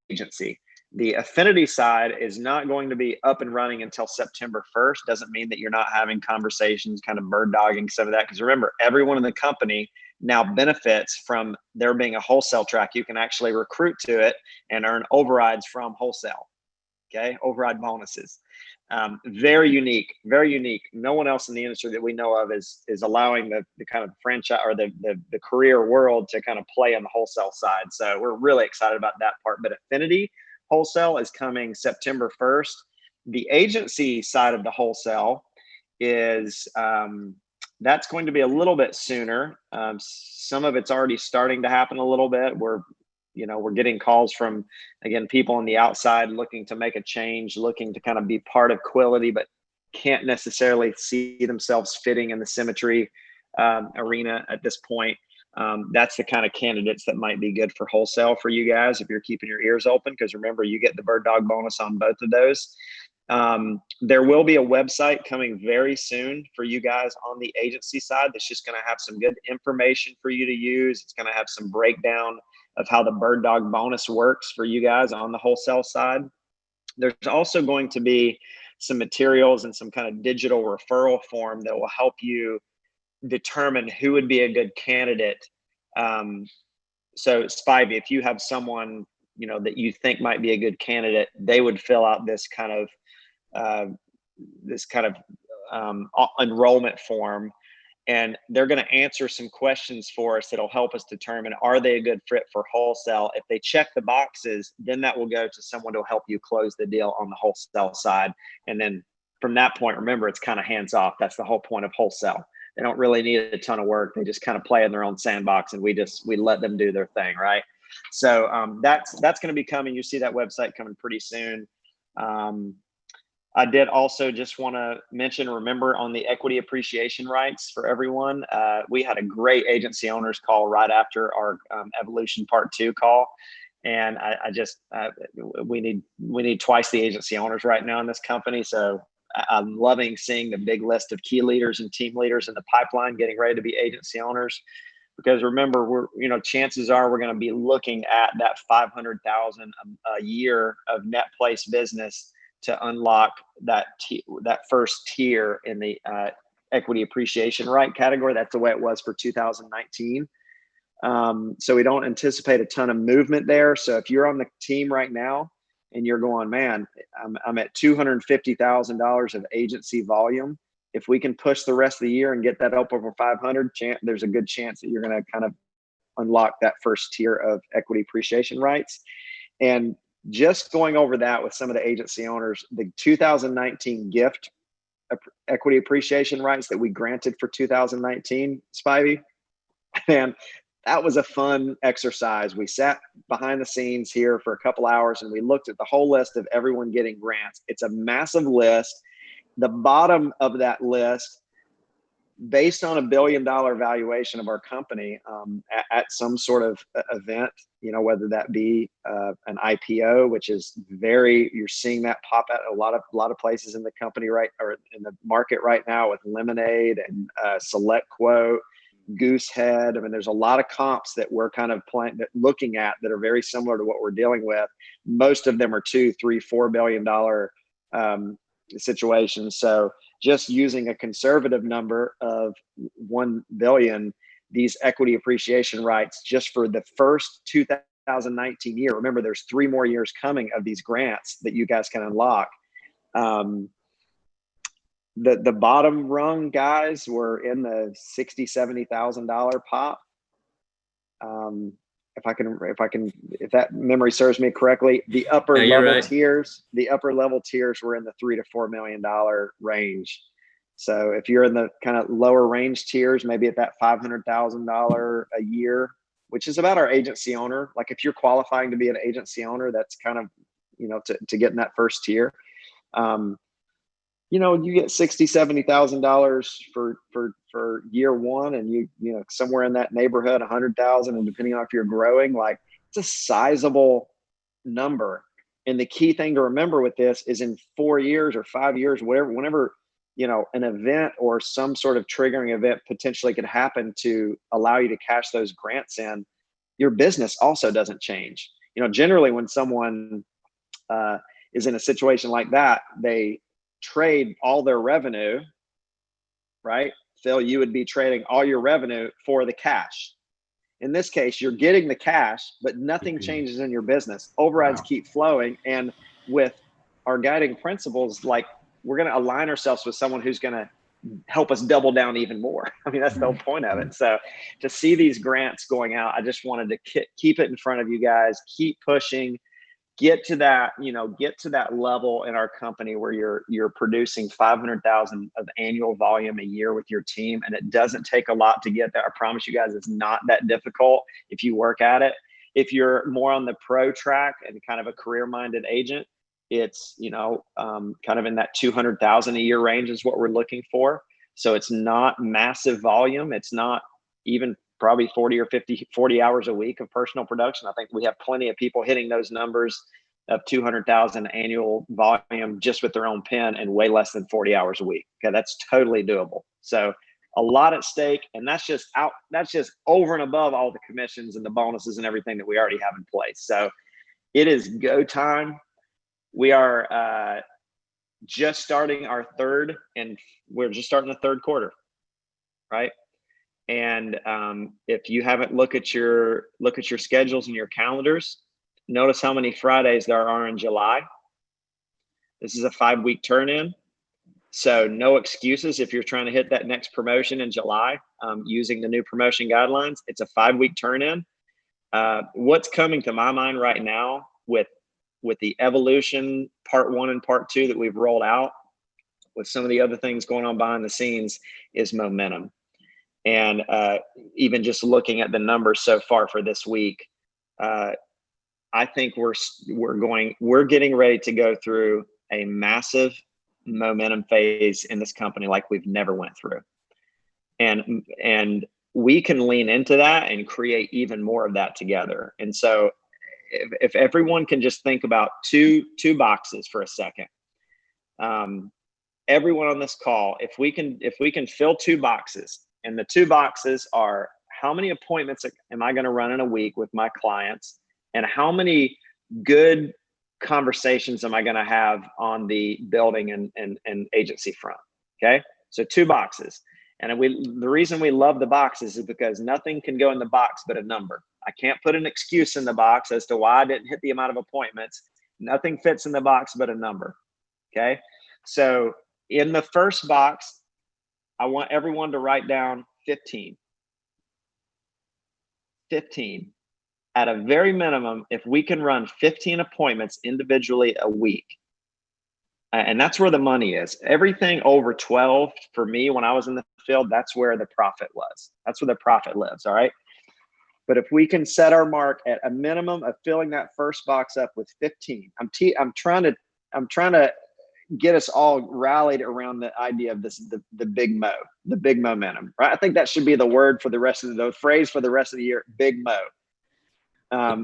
agency. The affinity side is not going to be up and running until September 1st. Doesn't mean that you're not having conversations, kind of bird dogging some of that. Because remember, everyone in the company now benefits from there being a wholesale track. You can actually recruit to it and earn overrides from wholesale. Okay, override bonuses. Very unique, very unique. No one else in the industry that we know of is allowing the kind of franchise or the career world to kind of play on the wholesale side. So we're really excited about that part. But affinity wholesale is coming September 1st. The agency side of the wholesale is that's going to be a little bit sooner. Some of it's already starting to happen a little bit. We're getting calls from, again, people on the outside looking to make a change, looking to kind of be part of Quility, but can't necessarily see themselves fitting in the Symmetry arena at this point. That's the kind of candidates that might be good for wholesale for you guys if you're keeping your ears open, because remember, you get the bird dog bonus on both of those. There will be a website coming very soon for you guys on the agency side that's just going to have some good information for you to use. It's going to have some breakdown of how the bird dog bonus works for you guys on the wholesale side. There's also going to be some materials and some kind of digital referral form that will help you determine who would be a good candidate. So Spivey, if you have someone, that you think might be a good candidate, they would fill out this kind of enrollment form, and they're going to answer some questions for us that'll help us determine, are they a good fit for wholesale? If they check the boxes, then that will go to someone to help you close the deal on the wholesale side. And then from that point, remember, it's kind of hands off. That's the whole point of wholesale. They don't really need a ton of work. They just kind of play in their own sandbox, and we let them do their thing, right? So that's going to be coming. You see that website coming pretty soon. I did also just want to mention, remember, on the equity appreciation rights for everyone, we had a great agency owners call right after our Evolution Part 2 call. And we need twice the agency owners right now in this company. So I'm loving seeing the big list of key leaders and team leaders in the pipeline getting ready to be agency owners. because remember, chances are we're going to be looking at that 500,000 a year of net place business to unlock that first tier in the equity appreciation right category. That's the way it was for 2019. So we don't anticipate a ton of movement there. So if you're on the team right now and you're going, man, I'm at $250,000 of agency volume. If we can push the rest of the year and get that up over 500, there's a good chance that you're going to kind of unlock that first tier of equity appreciation rights. And just going over that with some of the agency owners, the 2019 gift equity appreciation rights that we granted for 2019, Spivey, man, that was a fun exercise. We sat behind the scenes here for a couple hours and we looked at the whole list of everyone getting grants. It's a massive list. The bottom of that list, based on $1 billion valuation of our company at some sort of event, whether that be an IPO, which is you're seeing that pop out a lot of places in the company or in the market right now with Lemonade and Select Quote, Goosehead. I mean, there's a lot of comps that we're kind of looking at that are very similar to what we're dealing with. Most of them are $2, $3, $4 billion situations. So just using a conservative number of 1 billion, these equity appreciation rights just for the first 2019 year. Remember, there's 3 more years coming of these grants that you guys can unlock. The bottom rung guys were in the $60,000-$70,000 pop. If that memory serves me correctly, the upper level tiers were in the $3 to $4 million range. So if you're in the kind of lower range tiers, maybe at that $500,000 a year, which is about our agency owner. Like if you're qualifying to be an agency owner, that's kind of, to get in that first tier. You get $60,000-$70,000 for year one, and you somewhere in that neighborhood, 100,000, and depending on if you're growing, like it's a sizable number. And the key thing to remember with this is in 4 years or 5 years, whenever an event or some sort of triggering event potentially could happen to allow you to cash those grants in, your business also doesn't change. Generally when someone is in a situation like that, they trade all their revenue, right? Phil, you would be trading all your revenue for the cash. In this case, you're getting the cash, but nothing changes in your business. Overrides keep flowing. And with our guiding principles, like we're going to align ourselves with someone who's going to help us double down even more. I mean, that's the whole point of it. So to see these grants going out, I just wanted to keep it in front of you guys, keep pushing, get to that level in our company where you're producing 500,000 of annual volume a year with your team. And it doesn't take a lot to get there. I promise you guys, it's not that difficult if you work at it. If you're more on the pro track and kind of a career-minded agent, it's, kind of in that 200,000 a year range is what we're looking for. So it's not massive volume. It's not even probably 40 hours a week of personal production. I think we have plenty of people hitting those numbers of 200,000 annual volume just with their own pen in way less than 40 hours a week. Okay, that's totally doable. So a lot at stake, and that's just over and above all the commissions and the bonuses and everything that we already have in place. So it is go time. We are just starting our third, and we're just starting the third quarter, right? And if you haven't look at your schedules and your calendars, notice how many Fridays there are in July. This is a 5-week turn-in. So no excuses if you're trying to hit that next promotion in July using the new promotion guidelines. It's a 5-week turn-in. What's coming to my mind right now with the evolution part 1 and part 2 that we've rolled out, with some of the other things going on behind the scenes, is momentum. And even just looking at the numbers so far for this week, I think we're getting ready to go through a massive momentum phase in this company like we've never went through. And we can lean into that and create even more of that together. And so if everyone can just think about two boxes for a second, everyone on this call, if we can fill 2 boxes, and the 2 boxes are how many appointments am I going to run in a week with my clients, and how many good conversations am I going to have on the building and agency front? Okay. So 2 boxes. And the reason we love the boxes is because nothing can go in the box but a number. I can't put an excuse in the box as to why I didn't hit the amount of appointments. Nothing fits in the box but a number. Okay. So in the first box, I want everyone to write down 15. 15. At a very minimum, if we can run 15 appointments individually a week, and that's where the money is. Everything over 12 for me when I was in the field, that's where the profit was. That's where the profit lives. All right. But if we can set our mark at a minimum of filling that first box up with 15, I'm trying to get us all rallied around the idea of this, the big mo, the big momentum, right? I think that should be the word for the rest of the phrase for the rest of the year, big mo.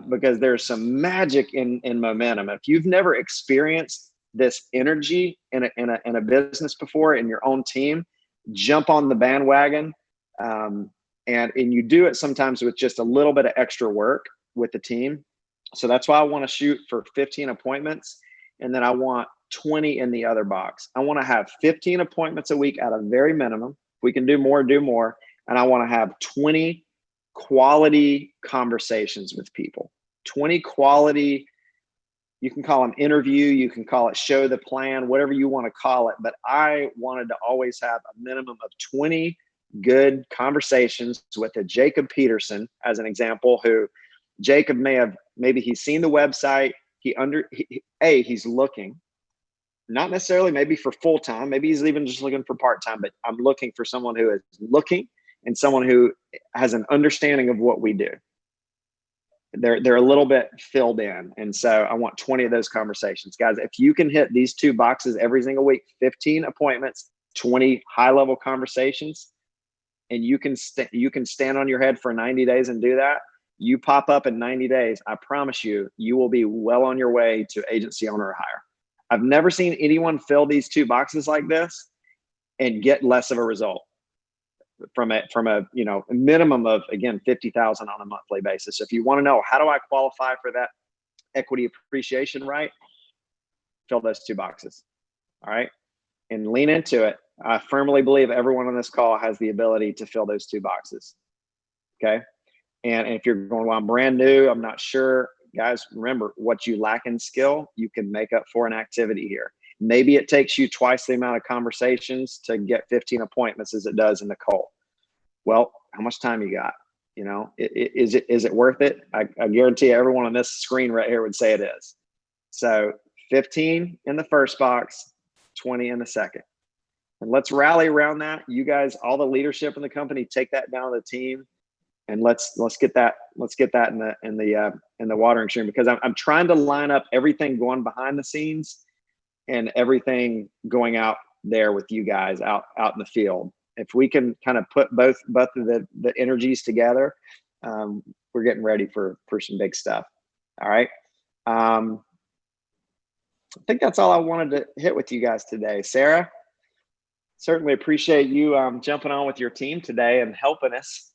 Because there's some magic in momentum. If you've never experienced this energy in a business before, in your own team, jump on the bandwagon. And you do it sometimes with just a little bit of extra work with the team. So that's why I want to shoot for 15 appointments. And then I want 20 in the other box. I want to have 15 appointments a week at a very minimum. If we can do more, do more. And I want to have 20 quality conversations with people. 20 quality, you can call them interview, you can call it show the plan, whatever you want to call it. But I wanted to always have a minimum of 20 good conversations with a Jacob Peterson, as an example, who Jacob maybe he's seen the website, he's looking, not necessarily maybe for full-time, maybe he's even just looking for part-time, but I'm looking for someone who is looking and someone who has an understanding of what we do. They're a little bit filled in. And so I want 20 of those conversations. Guys, if you can hit these 2 boxes every single week, 15 appointments, 20 high-level conversations, and you can stand on your head for 90 days and do that, you pop up in 90 days, I promise you, you will be well on your way to agency owner or hire. I've never seen anyone fill these 2 boxes like this and get less of a result from a minimum of, again, 50,000 on a monthly basis. If you want to know, how do I qualify for that equity appreciation right? Fill those 2 boxes. All right. And lean into it. I firmly believe everyone on this call has the ability to fill those 2 boxes. Okay. And if you're going, well, I'm brand new, I'm not sure. Guys, remember, what you lack in skill, you can make up for an activity here. Maybe it takes you twice the amount of conversations to get 15 appointments as it does in Nicole. Well, how much time you got? Is it worth it? I guarantee everyone on this screen right here would say it is. So 15 in the first box, 20 in the second. And let's rally around that. You guys, all the leadership in the company, take that down to the team, and let's get that in the watering stream, because I'm trying to line up everything going behind the scenes and everything going out there with you guys out in the field. If we can kind of put both of the energies together, we're getting ready for some big stuff. All right. I think that's all I wanted to hit with you guys today. Sarah, certainly appreciate you jumping on with your team today and helping us.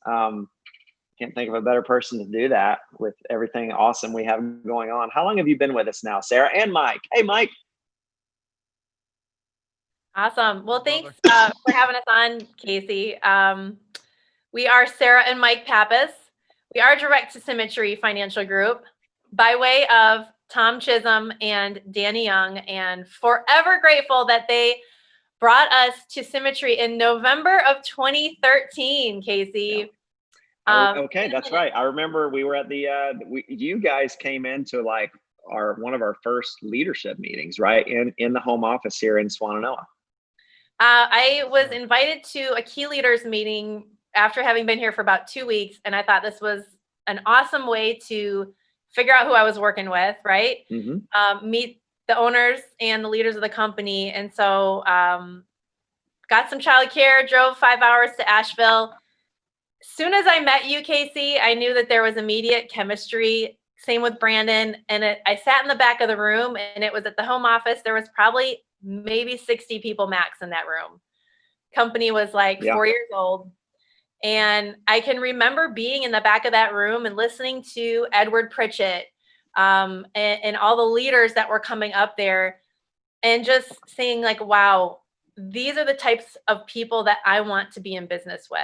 Can't think of a better person to do that with everything awesome we have going on. How long have you been with us now, Sarah and Mike? Hey, Mike. Awesome. Well, thanks for having us on, Casey. We are Sarah and Mike Pappas. We are Direct to Symmetry Financial Group by way of Tom Chisholm and Danny Young, and forever grateful that they brought us to Symmetry in November of 2013, Casey. Yeah. Okay, that's right. I remember we were at you guys came into like one of our first leadership meetings, right? In the home office here in Swannanoa. I was invited to a key leaders meeting after having been here for about 2 weeks. And I thought this was an awesome way to figure out who I was working with, right? Mm-hmm. Meet the owners and the leaders of the company. And so got some childcare, drove 5 hours to Asheville. Soon as I met you, Casey, I knew that there was immediate chemistry. Same with Brandon. And I sat in the back of the room, and it was at the home office. There was probably maybe 60 people max in that room. Company was like 4 years old. And I can remember being in the back of that room and listening to Edward Pritchett and all the leaders that were coming up there, and just saying like, wow, these are the types of people that I want to be in business with.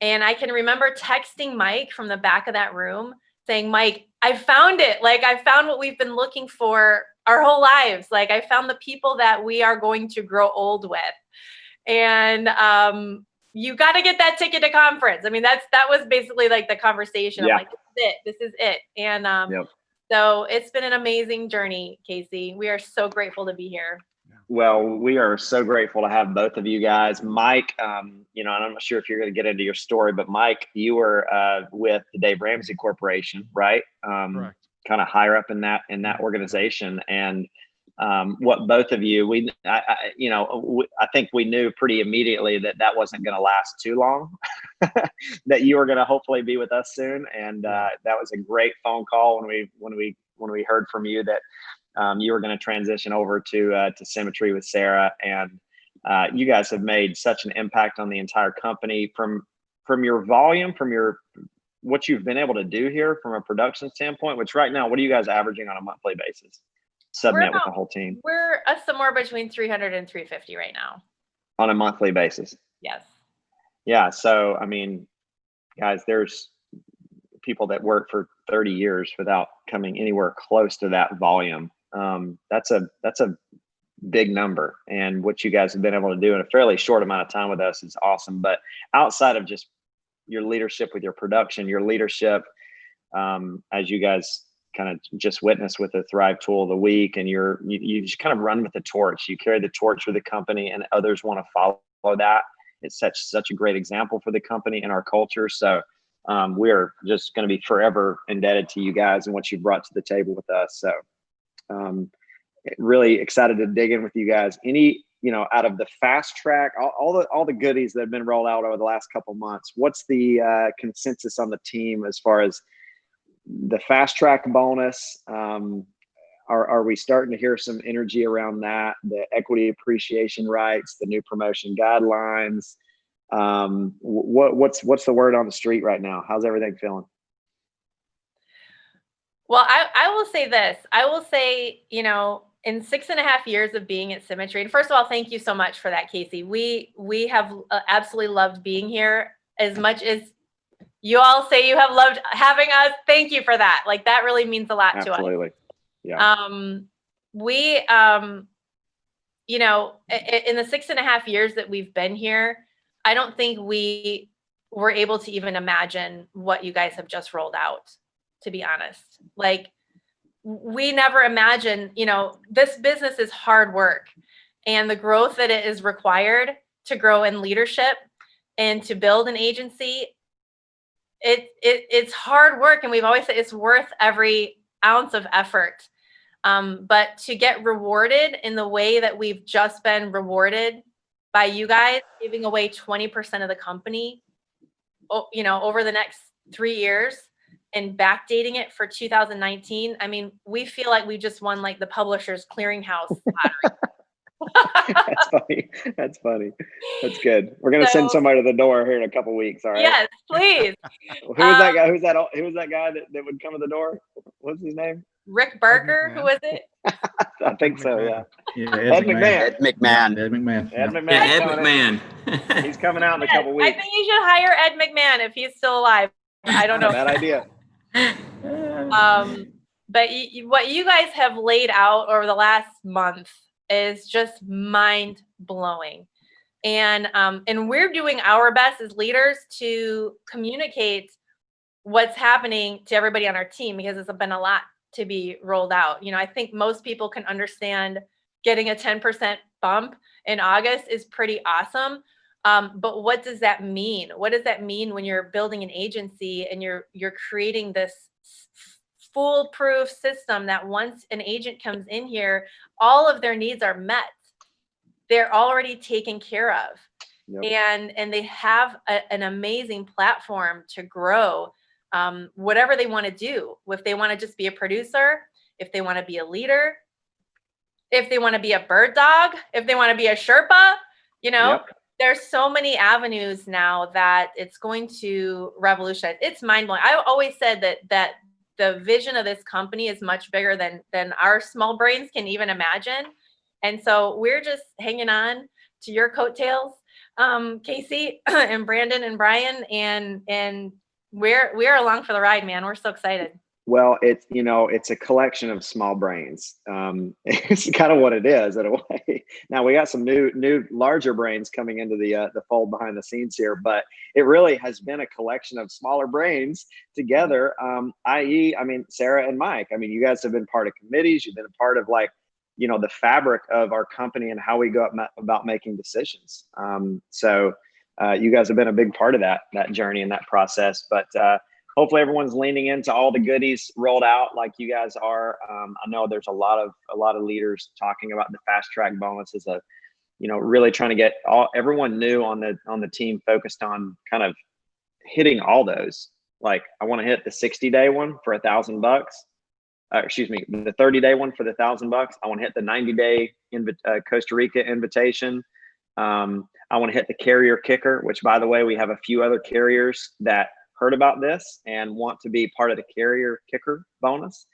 And I can remember texting Mike from the back of that room saying, Mike, I found it. Like, I found what we've been looking for our whole lives. Like, I found the people that we are going to grow old with. And you got to get that ticket to conference. I mean, that was basically like the conversation. Yeah. I'm like, this is it. And so it's been an amazing journey, Casey. We are so grateful to be here. Well, we are so grateful to have both of you guys. Mike, you know, and I'm not sure if you're going to get into your story, but Mike, you were with the Dave Ramsey Corporation, right? Correct. Kind of higher up in that organization. And what both of you, I think we knew pretty immediately that wasn't going to last too long, that you were going to hopefully be with us soon. And that was a great phone call when we heard from you that you were going to transition over to Symmetry with Sarah, and you guys have made such an impact on the entire company from your volume, from what you've been able to do here from a production standpoint. Which right now, what are you guys averaging on a monthly basis? Subnet with the whole team. We're somewhere between 300 and 350 right now. On a monthly basis. Yes. Yeah. So I mean, guys, there's people that work for 30 years without coming anywhere close to that volume. That's a big number, and what you guys have been able to do in a fairly short amount of time with us is awesome. But outside of just your leadership with your production, your leadership, as you guys kind of just witnessed with the Thrive Tool of the Week, and you just kind of run with the torch. You carry the torch for the company, and others want to follow that. It's such a great example for the company and our culture. So we're just going to be forever indebted to you guys and what you brought to the table with us. So really excited to dig in with you guys. Out of the fast track, all the goodies that have been rolled out over the last couple months, what's the consensus on the team as far as the fast track bonus? Are we starting to hear some energy around that? The equity appreciation rights, the new promotion guidelines. What's the word on the street right now? How's everything feeling? Well, I will say this. I will say, in 6.5 years of being at Symmetry, and first of all, thank you so much for that, Casey. We have absolutely loved being here as much as you all say you have loved having us. Thank you for that. Like, that really means a lot to us. Absolutely. Yeah. We, in the 6.5 years that we've been here, I don't think we were able to even imagine what you guys have just rolled out, to be honest. Like, we never imagined, this business is hard work, and the growth that it is required to grow in leadership and to build an agency, it's hard work. And we've always said it's worth every ounce of effort. But to get rewarded in the way that we've just been rewarded by you guys, giving away 20% of the company, over the next 3 years, and backdating it for 2019. I mean, we feel like we just won like the Publishers Clearinghouse lottery. That's funny. That's good. We're gonna send somebody to the door here in a couple weeks. All right. Yes, please. Who was that guy? Who was that guy that would come to the door? What's his name? Rick Barker. Who was it? I think so. Yeah. Ed McMahon. He's coming out in a couple weeks. I think you should hire Ed McMahon if he's still alive. I don't know. Bad idea. But what you guys have laid out over the last month is just mind blowing, and we're doing our best as leaders to communicate what's happening to everybody on our team, because it's been a lot to be rolled out. I think most people can understand getting a 10% bump in August is pretty awesome. But what does that mean? What does that mean when you're building an agency and you're creating this foolproof system that once an agent comes in here, all of their needs are met. They're already taken care of. Yep. And they have an amazing platform to grow whatever they want to do. If they want to just be a producer, if they want to be a leader, if they want to be a bird dog, if they want to be a Sherpa, Yep. there's so many avenues now that it's going to revolutionize. It's mind blowing. I always said that the vision of this company is much bigger than our small brains can even imagine. And so we're just hanging on to your coattails, Casey and Brandon and Brian, and we're along for the ride, man. We're so excited. Well, it's a collection of small brains. It's kind of what it is in a way. Now we got some new larger brains coming into the fold behind the scenes here, but it really has been a collection of smaller brains together. I mean, Sarah and Mike. I mean, you guys have been part of committees. You've been a part of the fabric of our company and how we go about making decisions. So you guys have been a big part of that journey and that process. But hopefully everyone's leaning into all the goodies rolled out like you guys are. I know there's a lot of leaders talking about the fast track bonus as really trying to get everyone new on the team focused on kind of hitting all those. Like, I want to hit the 60-day one for $1,000. Excuse me, the 30-day one for the $1,000. I want to hit the 90-day Costa Rica invitation. I want to hit the carrier kicker, which, by the way, we have a few other carriers that heard about this and want to be part of the carrier kicker bonus.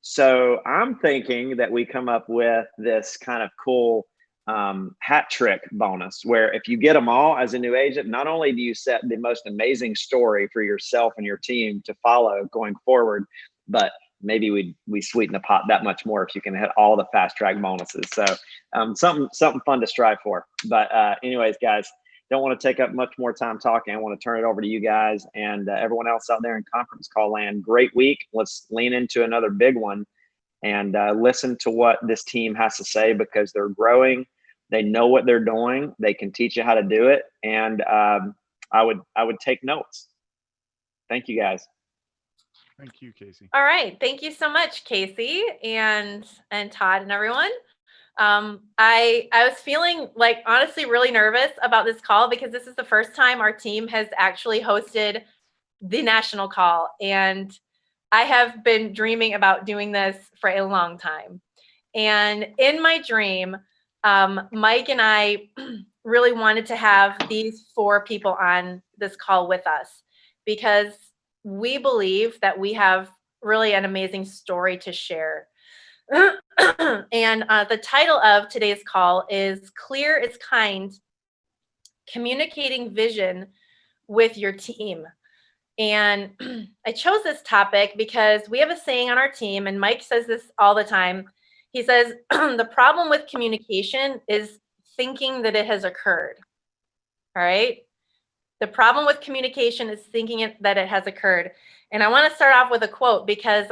So I'm thinking that we come up with this kind of cool hat trick bonus, where if you get them all as a new agent, not only do you set the most amazing story for yourself and your team to follow going forward, but maybe we sweeten the pot that much more if you can hit all the fast track bonuses. So something fun to strive for. But anyways, guys, don't want to take up much more time talking. I want to turn it over to you guys and everyone else out there in conference call land. Great week. Let's lean into another big one and listen to what this team has to say, because they're growing. They know what they're doing. They can teach you how to do it. And I would take notes. Thank you, guys. Thank you, Casey. All right. Thank you so much, Casey and Todd and everyone. I was feeling honestly really nervous about this call, because this is the first time our team has actually hosted the national call. And I have been dreaming about doing this for a long time. And in my dream, Mike and I really wanted to have these 4 people on this call with us, because we believe that we have really an amazing story to share. And the title of today's call is Clear is Kind, Communicating Vision with Your Team. And I chose this topic because we have a saying on our team, and Mike says this all the time. He says, the problem with communication is thinking that it has occurred. All right. The problem with communication is thinking that it has occurred. And I want to start off with a quote, because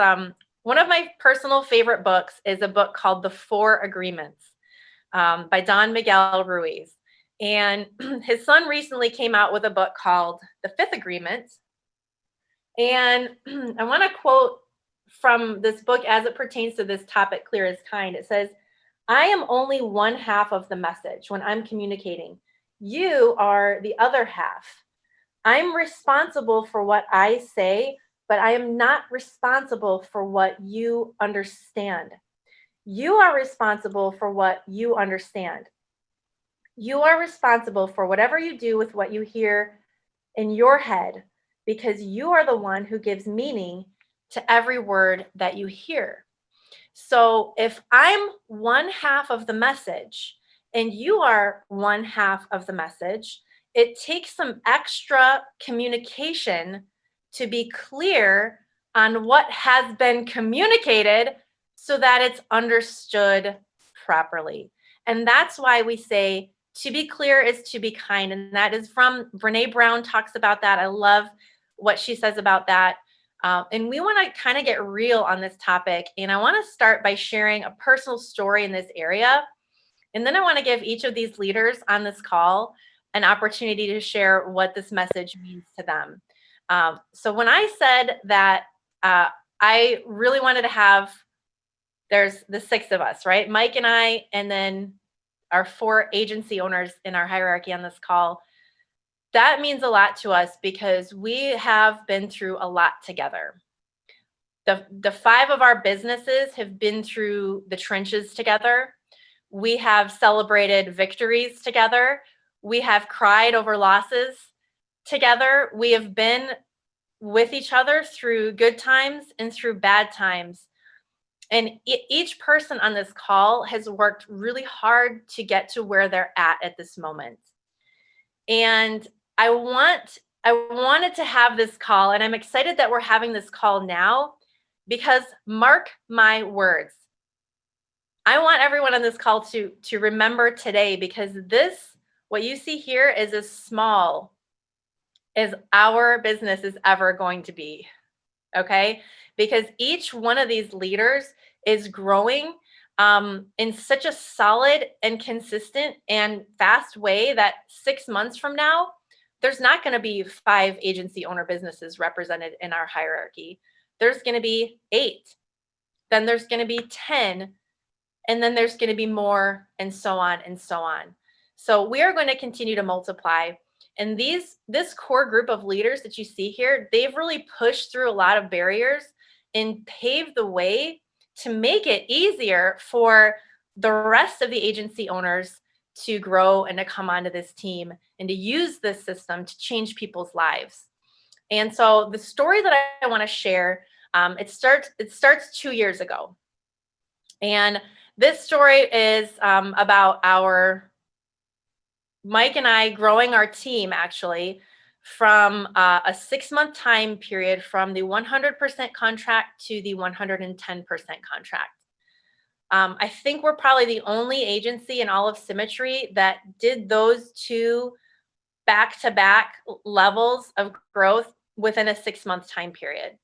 one of my personal favorite books is a book called The 4 Agreements by Don Miguel Ruiz. And his son recently came out with a book called The 5th Agreement. And I want to quote from this book as it pertains to this topic, Clear is Kind. It says, I am only one half of the message when I'm communicating. You are the other half. I'm responsible for what I say, but I am not responsible for what you understand. You are responsible for what you understand. You are responsible for whatever you do with what you hear in your head, because you are the one who gives meaning to every word that you hear. So if I'm one half of the message and you are one half of the message, it takes some extra communication to be clear on what has been communicated so that it's understood properly. And that's why we say to be clear is to be kind. And that is from Brene Brown talks about that. I love what she says about that. And we want to kind of get real on this topic. And I want to start by sharing a personal story in this area. And then I want to give each of these leaders on this call an opportunity to share what this message means to them. So when I said that I really wanted to have, there's the 6 of us, right? Mike and I, and then our 4 agency owners in our hierarchy on this call. That means a lot to us because we have been through a lot together. The 5 of our businesses have been through the trenches together. We have celebrated victories together. We have cried over losses together. We have been with each other through good times and through bad times. And each person on this call has worked really hard to get to where they're at this moment. And I wanted to have this call, and I'm excited that we're having this call now, because mark my words, I want everyone on this call to remember today, because what you see here is as small as our business is ever going to be. Okay? Because each one of these leaders is growing in such a solid and consistent and fast way that 6 months from now, there's not going to be 5 agency owner businesses represented in our hierarchy. There's going to be 8. Then there's going to be 10. And then there's going to be more, and so on and so on. So we are going to continue to multiply. And this core group of leaders that you see here, they've really pushed through a lot of barriers and paved the way to make it easier for the rest of the agency owners to grow and to come onto this team and to use this system to change people's lives. And so the story that I want to share, it starts 2 years ago. And this story is about Mike and I growing our team, actually, from a 6-month time period from the 100% contract to the 110% contract. I think we're probably the only agency in all of Symmetry that did those 2 back-to-back levels of growth within a 6-month time period.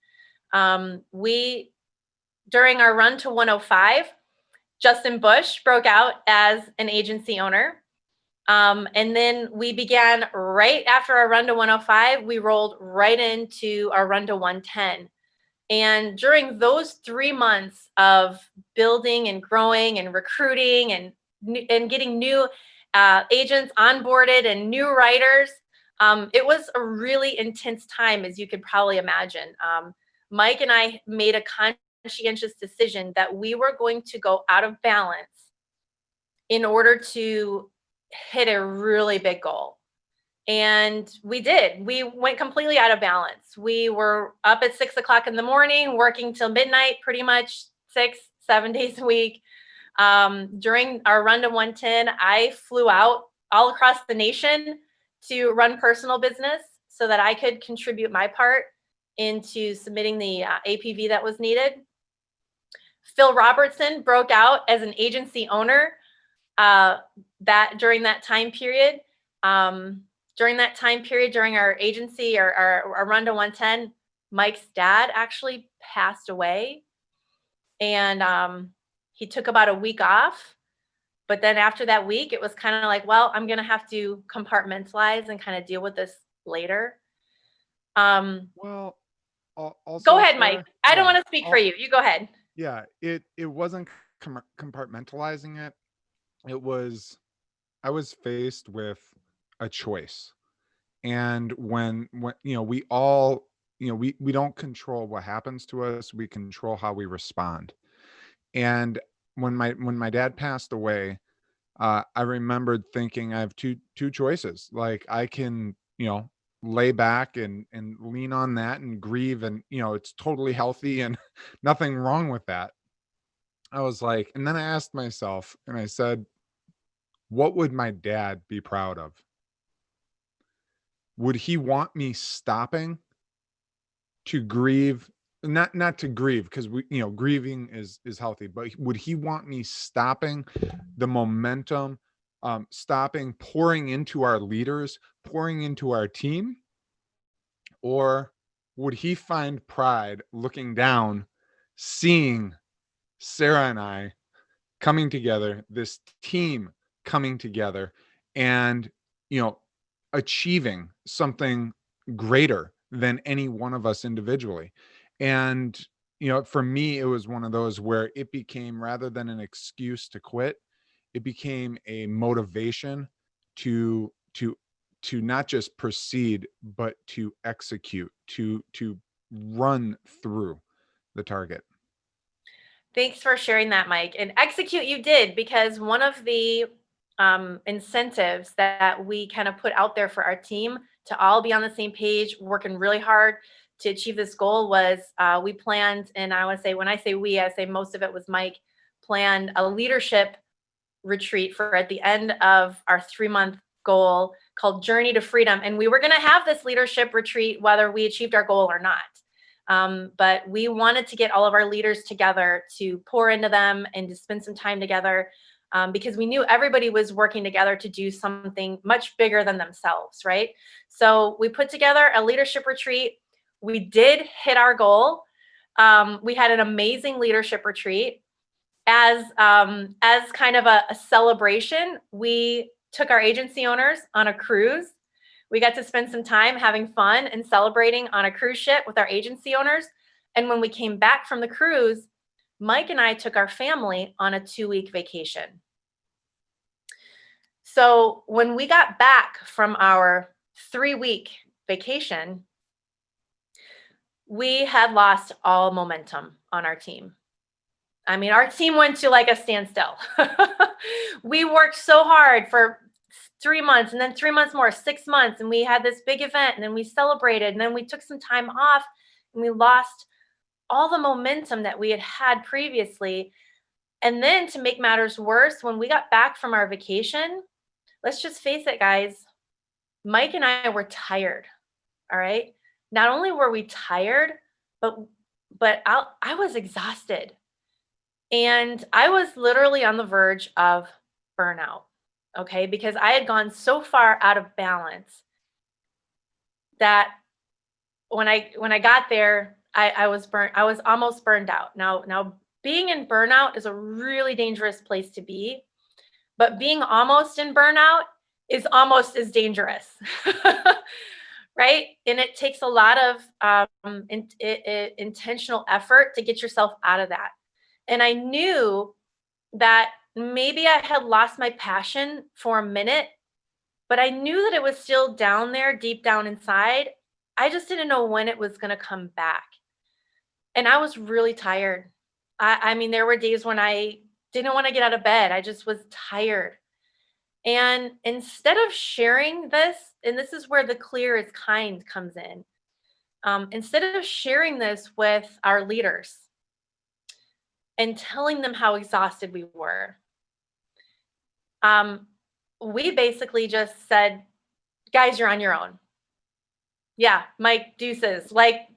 During our run to 105, Justin Bush broke out as an agency owner. And then we began right after our run to 105, we rolled right into our run to 110. And during those 3 months of building and growing and recruiting and getting new agents onboarded and new writers, it was a really intense time, as you could probably imagine. Mike and I made a conscientious decision that we were going to go out of balance in order to hit a really big goal. And we did. We went completely out of balance. We were up at 6 o'clock in the morning, working till midnight, pretty much 6-7 days a week. During our run to 110, I flew out all across the nation to run personal business so that I could contribute my part into submitting the APV that was needed. Phil Robertson broke out as an agency owner during that time period. During our agency or our run to 110, Mike's dad actually passed away, and he took about a week off. But then after that week, it was kind of like, well, I'm going to have to compartmentalize and kind of deal with this later. Well, also, go ahead, Sarah, Mike. I don't want to speak for you. You go ahead. Yeah, it wasn't compartmentalizing it. It was, I was faced with a choice. And when we all, we don't control what happens to us. We control how we respond. And when my dad passed away, I remembered thinking I have two choices. Like, I can, lay back and lean on that and grieve, and it's totally healthy and nothing wrong with that. I was like, and then I asked myself, and I said, what would my dad be proud of? Would he want me stopping to grieve? Not to grieve, because grieving is healthy, but would he want me stopping the momentum, stopping pouring into our leaders, pouring into our team? Or would he find pride looking down, seeing Sarah and I coming together, this team coming together, and achieving something greater than any one of us individually? And for me, it was one of those where it became, rather than an excuse to quit, it became a motivation to not just proceed, but to execute, to run through the target. Thanks for sharing that, Mike. And execute you did, because one of the incentives that we kind of put out there for our team to all be on the same page, working really hard to achieve this goal was we planned, and I would say, when I say we, I say most of it was Mike, planned a leadership retreat for at the end of our 3-month goal called Journey to Freedom. And we were going to have this leadership retreat whether we achieved our goal or not. But we wanted to get all of our leaders together to pour into them and to spend some time together, because we knew everybody was working together to do something much bigger than themselves, right? So we put together a leadership retreat. We did hit our goal. We had an amazing leadership retreat. As kind of a celebration, we took our agency owners on a cruise. We got to spend some time having fun and celebrating on a cruise ship with our agency owners. And when we came back from the cruise, Mike and I took our family on a 2-week vacation. So when we got back from our 3-week vacation, we had lost all momentum on our team. I mean, our team went to like a standstill. We worked so hard for 3 months, and then 3 months more, 6 months, and we had this big event, and then we celebrated, and then we took some time off, and we lost all the momentum that we had had previously. And then to make matters worse, when we got back from our vacation, let's just face it, guys, Mike and I were tired. All right. Not only were we tired, but I was exhausted. And I was literally on the verge of burnout, okay? Because I had gone so far out of balance that when I got there, I was burnt. I was almost burned out. Now being in burnout is a really dangerous place to be, but being almost in burnout is almost as dangerous, right? And it takes a lot of intentional effort to get yourself out of that. And I knew that maybe I had lost my passion for a minute, but I knew that it was still down there, deep down inside. I just didn't know when it was going to come back. And I was really tired. I mean, there were days when I didn't want to get out of bed. I just was tired. And instead of sharing this, and this is where the clear is kind comes in, instead of sharing this with our leaders and telling them how exhausted we were, we basically just said, guys, you're on your own. Yeah, Mike, deuces. Like,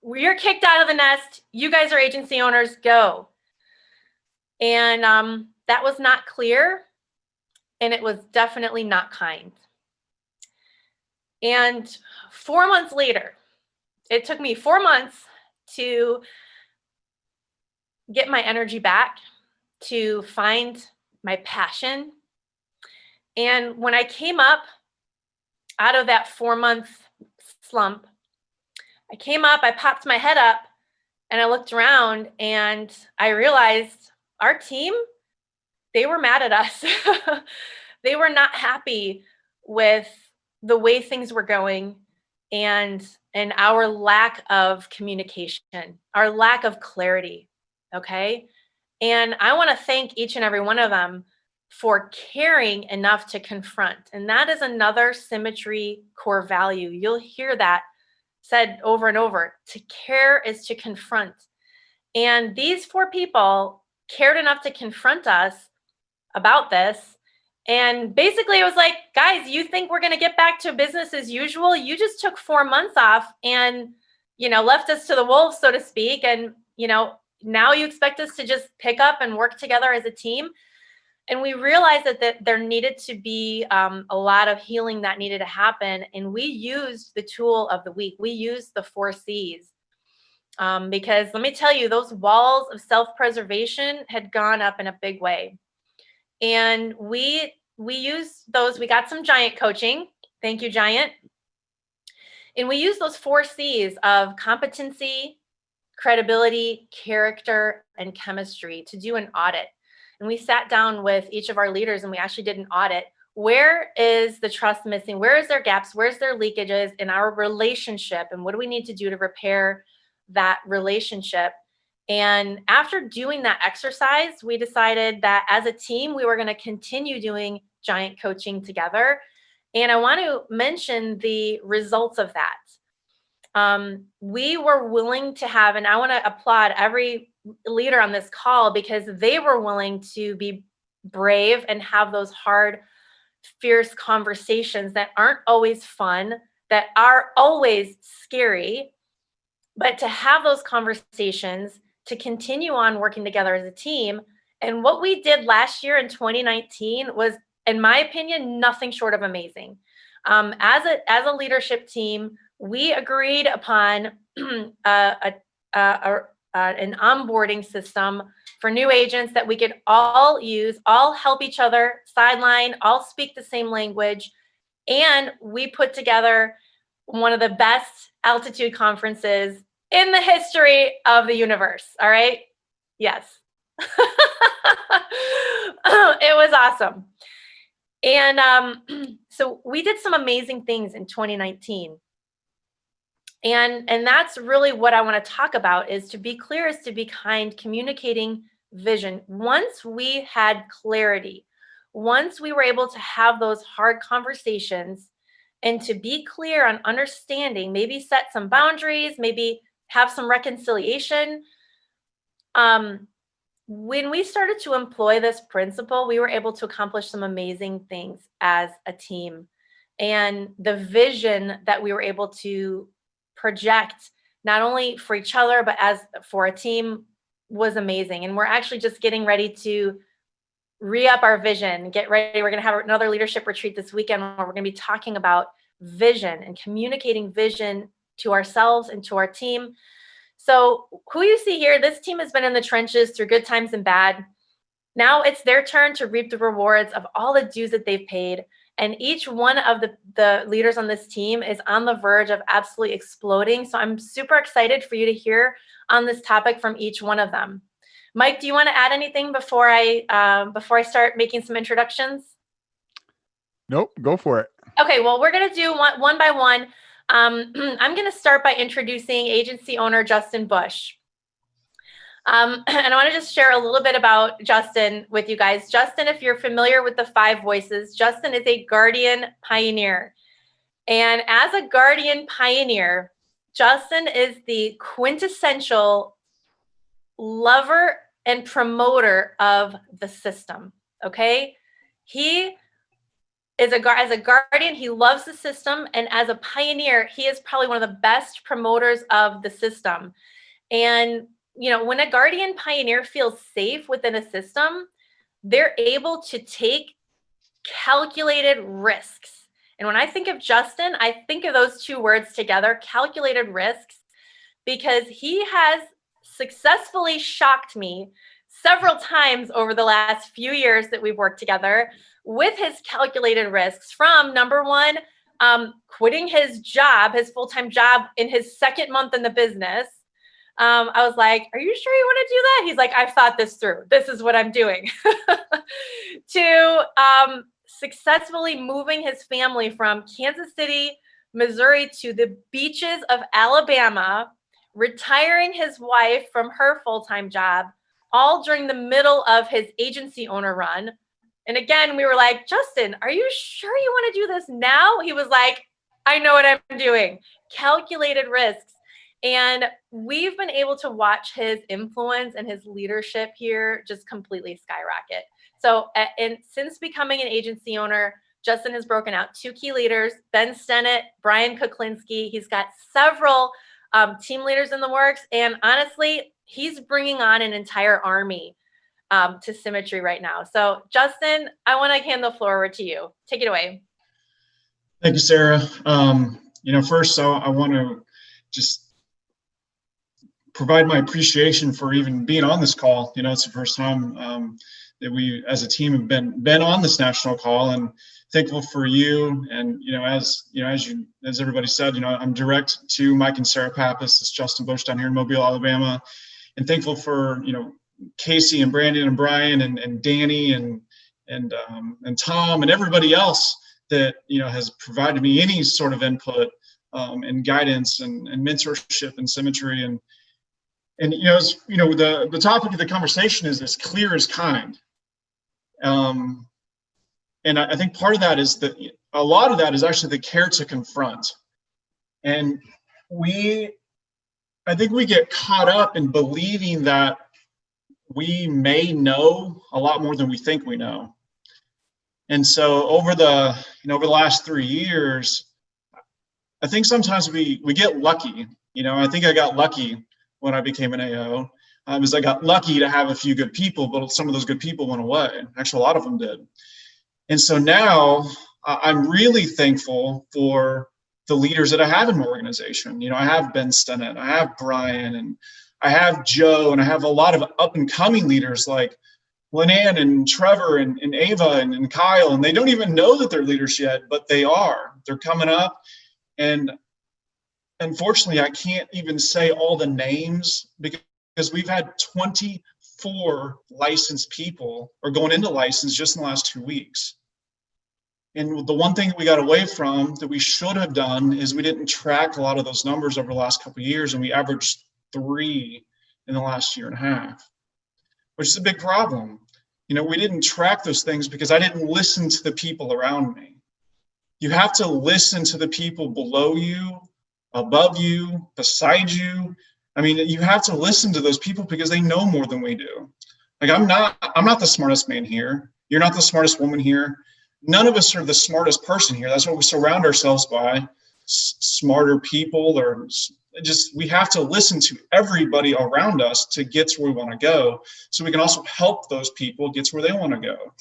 you're kicked out of the nest. You guys are agency owners, go. And that was not clear, and it was definitely not kind. And 4 months later, it took me 4 months to get my energy back, to find my passion. And when I came up out of that 4-month slump, I came up, I popped my head up, and I looked around, and I realized our team, they were mad at us. They were not happy with the way things were going and our lack of communication, our lack of clarity. Okay. And I want to thank each and every one of them for caring enough to confront. And that is another symmetry core value. You'll hear that said over and over. To care is to confront. And these 4 people cared enough to confront us about this. And basically it was like, guys, you think we're going to get back to business as usual? You just took 4 months off and, left us to the wolves, so to speak. And, now you expect us to just pick up and work together as a team. And we realized that there needed to be a lot of healing that needed to happen. And we used the tool of the week. We used the 4 C's because let me tell you, those walls of self-preservation had gone up in a big way. And we used those. We got some Giant coaching. Thank you, Giant. And we used those 4 C's of competency, credibility, character, and chemistry to do an audit. And we sat down with each of our leaders and we actually did an audit. Where is the trust missing? Where is their gaps? Where's their leakages in our relationship? And what do we need to do to repair that relationship? And after doing that exercise, we decided that as a team, we were going to continue doing giant coaching together. And I want to mention the results of that. We were willing to have, and I want to applaud every leader on this call because they were willing to be brave and have those hard, fierce conversations that aren't always fun, that are always scary, but to have those conversations, to continue on working together as a team. And what we did last year in 2019 was, in my opinion, nothing short of amazing. As a leadership team, we agreed upon an onboarding system for new agents that we could all use, all help each other, sideline, all speak the same language. And we put together one of the best altitude conferences in the history of the universe. All right. Yes. It was awesome. And so we did some amazing things in 2019. And that's really what I want to talk about, is to be clear is to be kind, communicating vision. Once we had clarity, once we were able to have those hard conversations and to be clear on understanding, maybe set some boundaries, maybe have some reconciliation. When we started to employ this principle, we were able to accomplish some amazing things as a team. And the vision that we were able to project, not only for each other, but as for a team, was amazing. And we're actually just getting ready to re-up our vision, get ready. We're going to have another leadership retreat this weekend where we're going to be talking about vision and communicating vision to ourselves and to our team. So who you see here, this team has been in the trenches through good times and bad. Now it's their turn to reap the rewards of all the dues that they've paid. And each one of the leaders on this team is on the verge of absolutely exploding. So I'm super excited for you to hear on this topic from each one of them. Mike, do you want to add anything before I start making some introductions? Nope, go for it. Okay, well, we're going to do one by one. I'm going to start by introducing agency owner Justin Bush. And I want to just share a little bit about Justin with you guys. Justin, if you're familiar with the 5 voices, Justin is a guardian pioneer. And as a guardian pioneer, Justin is the quintessential lover and promoter of the system. Okay? He is as a guardian, he loves the system. And as a pioneer, he is probably one of the best promoters of the system. And, you know, when a guardian pioneer feels safe within a system, they're able to take calculated risks. And when I think of Justin, I think of those 2 words together, calculated risks, because he has successfully shocked me several times over the last few years that we've worked together with his calculated risks, from number 1, quitting his job, his full-time job in his 2nd month in the business. I was like, are you sure you want to do that? He's like, I've thought this through. This is what I'm doing. To successfully moving his family from Kansas City, Missouri to the beaches of Alabama, retiring his wife from her full-time job, all during the middle of his agency owner run. And again, we were like, Justin, are you sure you want to do this now? He was like, I know what I'm doing. Calculated risks. And we've been able to watch his influence and his leadership here just completely skyrocket. So since becoming an agency owner, Justin has broken out 2 key leaders, Ben Stennett, Brian Kuklinski. He's got several team leaders in the works. And honestly, he's bringing on an entire army to Symmetry right now. So Justin, I want to hand the floor over to you. Take it away. Thank you, Sarah. First, I want to just provide my appreciation for even being on this call. It's the first time that we as a team have been on this national call, and thankful for you. And, as everybody said, I'm direct to Mike and Sarah Pappas. It's Justin Bush down here in Mobile, Alabama, and thankful for, Casey and Brandon and Brian and Danny and Tom and everybody else that, has provided me any sort of input and guidance and mentorship and Symmetry. And the topic of the conversation is as clear as kind. And I think part of that is that a lot of that is actually the care to confront. And I think we get caught up in believing that we may know a lot more than we think we know. And so over the last 3 years, I think sometimes we get lucky. I think I got lucky when I became an AO, is I got lucky to have a few good people, but some of those good people went away. Actually, a lot of them did. And so now I'm really thankful for the leaders that I have in my organization. I have Ben Stennett, I have Brian, and I have Joe, and I have a lot of up and coming leaders like Linan and Trevor and Ava and Kyle, and they don't even know that they're leaders yet, but they are. They're coming up. And unfortunately, I can't even say all the names because we've had 24 licensed people or going into license just in the last 2 weeks. And the one thing that we got away from that we should have done is we didn't track a lot of those numbers over the last couple of years, and we averaged 3 in the last year and a half, which is a big problem. We didn't track those things because I didn't listen to the people around me. You have to listen to the people below you, above you, beside you. I mean, you have to listen to those people because they know more than we do. Like I'm not the smartest man here. You're not the smartest woman here. None of us are the smartest person here. That's what we surround ourselves by, smarter people, or just, we have to listen to everybody around us to get to where we want to go, so we can also help those people get to where they want to go.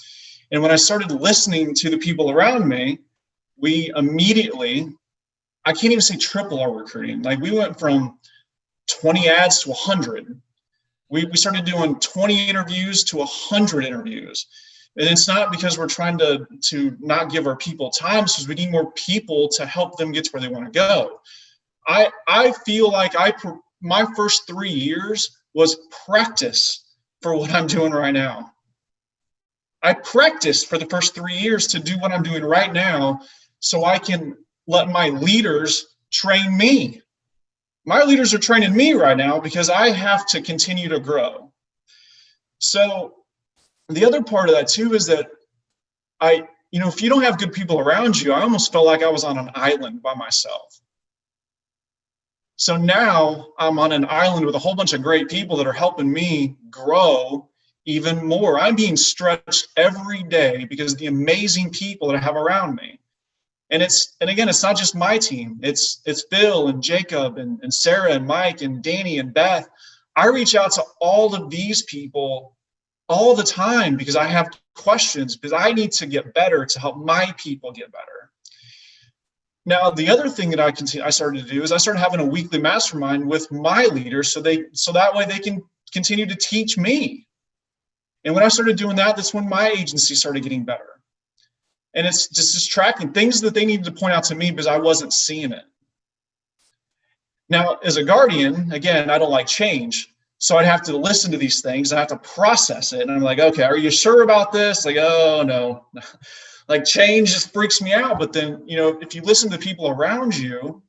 And when I started listening to the people around me, we immediately, I can't even say triple our recruiting. Like we went from 20 ads to 100. We started doing 20 interviews to 100 interviews. And it's not because we're trying to not give our people time, because we need more people to help them get to where they want to go. I feel like my first 3 years was practice for what I'm doing right now. I practiced for the first 3 years to do what I'm doing right now, so I can let my leaders train me. My leaders are training me right now because I have to continue to grow. So the other part of that too is that if you don't have good people around you, I almost felt like I was on an island by myself. So now I'm on an island with a whole bunch of great people that are helping me grow even more. I'm being stretched every day because of the amazing people that I have around me. And again, it's not just my team. It's Bill and Jacob and Sarah and Mike and Danny and Beth. I reach out to all of these people all the time because I have questions, because I need to get better to help my people get better. Now, the other thing that I started to do is I started having a weekly mastermind with my leaders, so that way they can continue to teach me. And when I started doing that, that's when my agency started getting better. And it's just tracking things that they needed to point out to me because I wasn't seeing it. Now, as a guardian, again, I don't like change. So I'd have to listen to these things. I have to process it. And I'm like, okay, are you sure about this? Like, oh, no. Like change just freaks me out. But then, if you listen to people around you,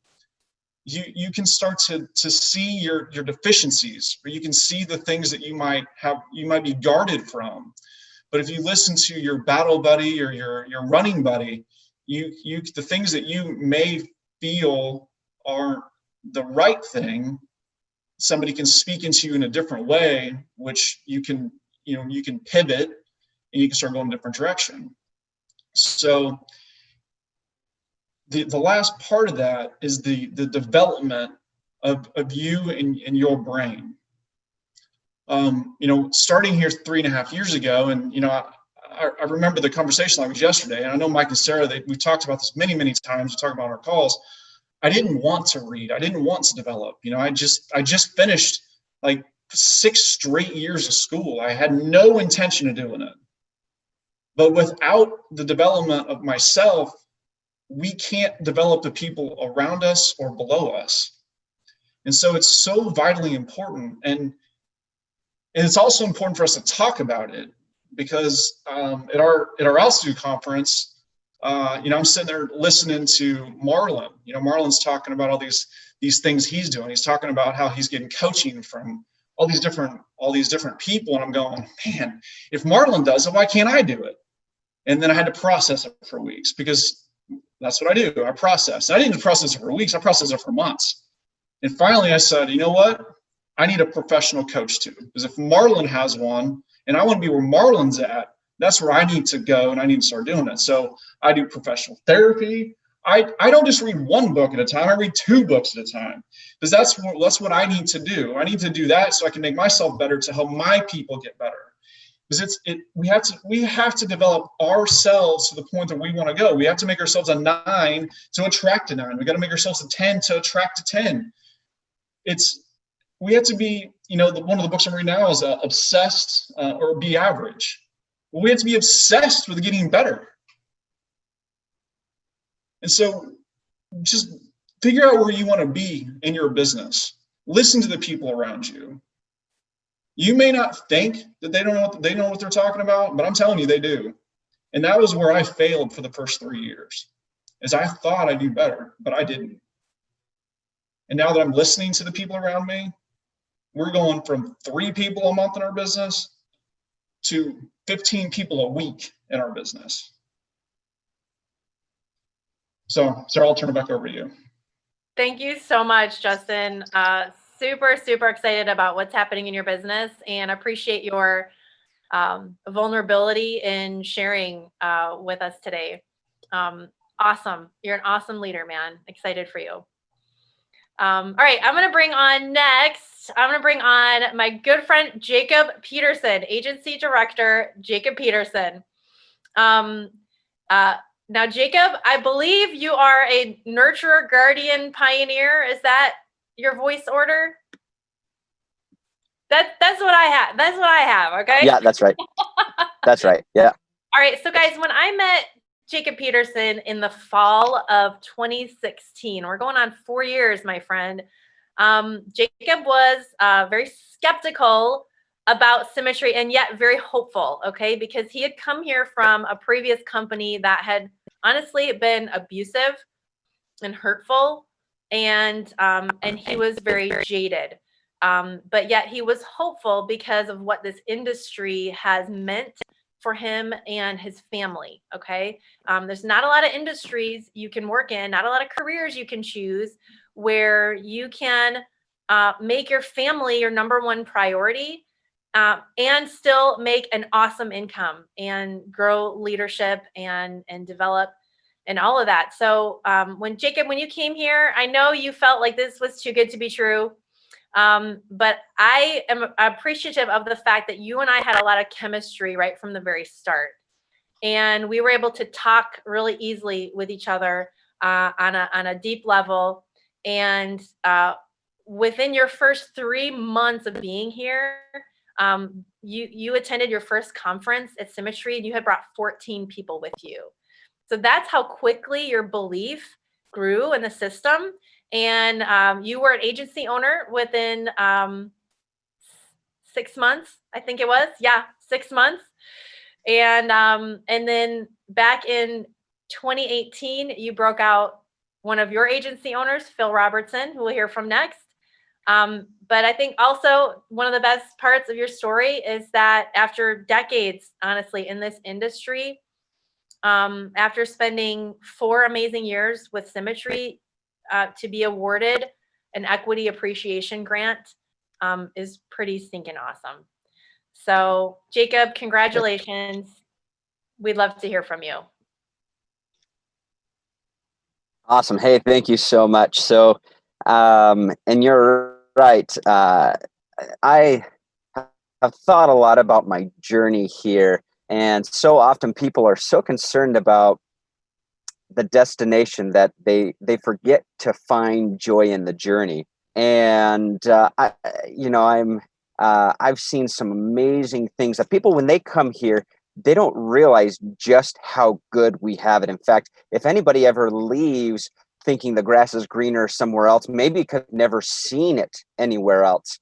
you can start to see your deficiencies, or you can see the things that you might be guarded from. But if you listen to your battle buddy or your running buddy, the things that you may feel are the right thing, somebody can speak into you in a different way, which you can pivot and you can start going a different direction. So the last part of that is the development of you and your brain. Starting here 3.5 years ago, and I remember the conversation like it was yesterday, and I know Mike and Sarah, we talked about this many times. We talked about our calls. I didn't want to read. I didn't want to develop. I just finished like 6 straight years of school. I had no intention of doing it. But without the development of myself, we can't develop the people around us or below us. And so it's so vitally important. And it's also important for us to talk about it, because at our altitude conference, I'm sitting there listening to Marlon. Marlon's talking about all these things he's doing. He's talking about how he's getting coaching from all these different people. And I'm going, man, if Marlon does it, why can't I do it? And then I had to process it for weeks, because that's what I do. I process. I didn't process it for weeks. I processed it for months. And finally I said, you know what? I need a professional coach too. Because if Marlon has one and I want to be where Marlon's at, that's where I need to go, and I need to start doing it. So I do professional therapy. I don't just read one book at a time. I read 2 books at a time, because that's what I need to do. I need to do that so I can make myself better, to help my people get better. Because we have to develop ourselves to the point that we want to go. We have to make ourselves a 9 to attract a 9. We got to make ourselves a 10 to attract a 10. We have to be, one of the books I'm reading now is Obsessed or Be Average. Well, we have to be obsessed with getting better. And so just figure out where you want to be in your business. Listen to the people around you. You may not think that they know what they're talking about, but I'm telling you, they do. And that was where I failed for the first 3 years, is I thought I knew better, but I didn't. And now that I'm listening to the people around me, we're going from 3 people a month in our business to 15 people a week in our business. So, Sarah, I'll turn it back over to you. Thank you so much, Justin. Super, super excited about what's happening in your business, and appreciate your vulnerability in sharing with us today. Awesome. You're an awesome leader, man. Excited for you. All right, I'm going to bring on my good friend, Jacob Peterson, Agency Director, Jacob Peterson. Now, Jacob, I believe you are a nurturer, guardian, pioneer. Is that your voice order? That's what I have. That's what I have. Okay. Yeah, that's right. That's right. Yeah. All right. So guys, when I met Jacob Peterson in the fall of 2016, we're going on 4 years, my friend. Jacob was very skeptical about Symmetry, and yet very hopeful. Okay. Because he had come here from a previous company that had honestly been abusive and hurtful. And he was very jaded. But yet he was hopeful because of what this industry has meant for him and his family. Okay. There's not a lot of industries you can work in, not a lot of careers you can choose where you can make your family your #1 priority and still make an awesome income and grow leadership and develop and all of that. So when you came here, I know you felt like this was too good to be true. But I am appreciative of the fact that you and I had a lot of chemistry right from the very start. And we were able to talk really easily with each other on a deep level. And within your first 3 months of being here, you attended your first conference at Symmetry, and you had brought 14 people with you. So that's how quickly your belief grew in the system. And you were an agency owner within 6 months, I think it was. Yeah, 6 months. And then back in 2018, you broke out one of your agency owners, Phil Robertson, who we'll hear from next. But I think also one of the best parts of your story is that after decades, honestly, in this industry, after spending 4 amazing years with Symmetry, to be awarded an equity appreciation grant is pretty stinking awesome. So, Jacob, congratulations. We'd love to hear from you. Awesome. Hey, thank you so much. So, and you're right. I have thought a lot about my journey here. And so often people are so concerned about the destination that they forget to find joy in the journey. And I've seen some amazing things that people, when they come here, they don't realize just how good we have it. In fact, if anybody ever leaves thinking the grass is greener somewhere else, maybe because they've never seen it anywhere else,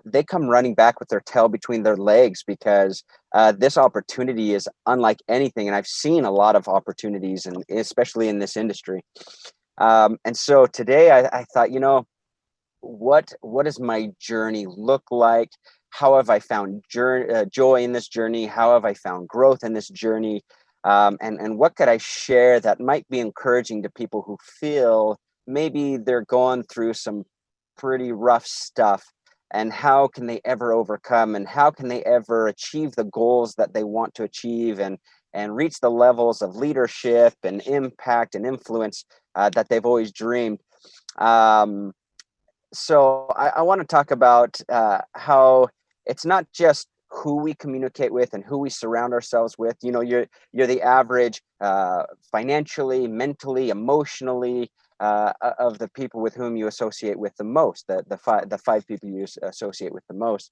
they come running back with their tail between their legs, because this opportunity is unlike anything. And I've seen a lot of opportunities, and especially in this industry. And so today I thought, what does my journey look like? How have I found joy in this journey? How have I found growth in this journey? and what could I share that might be encouraging to people who feel maybe they're going through some pretty rough stuff, and how can they ever overcome, and how can they ever achieve the goals that they want to achieve, and reach the levels of leadership and impact and influence that they've always dreamed. So I want to talk about how it's not just who we communicate with and who we surround ourselves with. You know, you're the average financially, mentally, emotionally of the people with whom you associate with the most, the five people you associate with the most.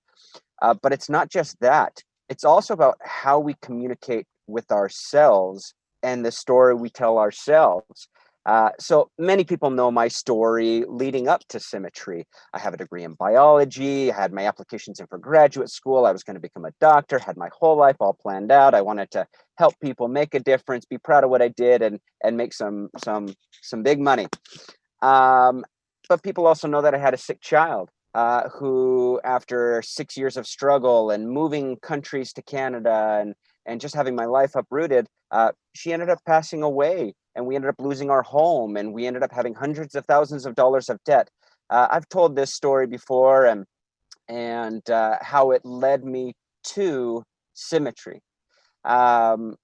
But it's not just that. It's also about how we communicate with ourselves and the story we tell ourselves. So many people know my story leading up to Symmetry. I have a degree in biology. I had my applications in for graduate school. I was going to become a doctor, had my whole life all planned out. I wanted to help people, make a difference, be proud of what I did, and make some big money. But people also know that I had a sick child who, after 6 years of struggle and moving countries to Canada and just having my life uprooted, she ended up passing away, and we ended up losing our home, and we ended up having hundreds of thousands of dollars of debt. I've told this story before, and how it led me to Symmetry, with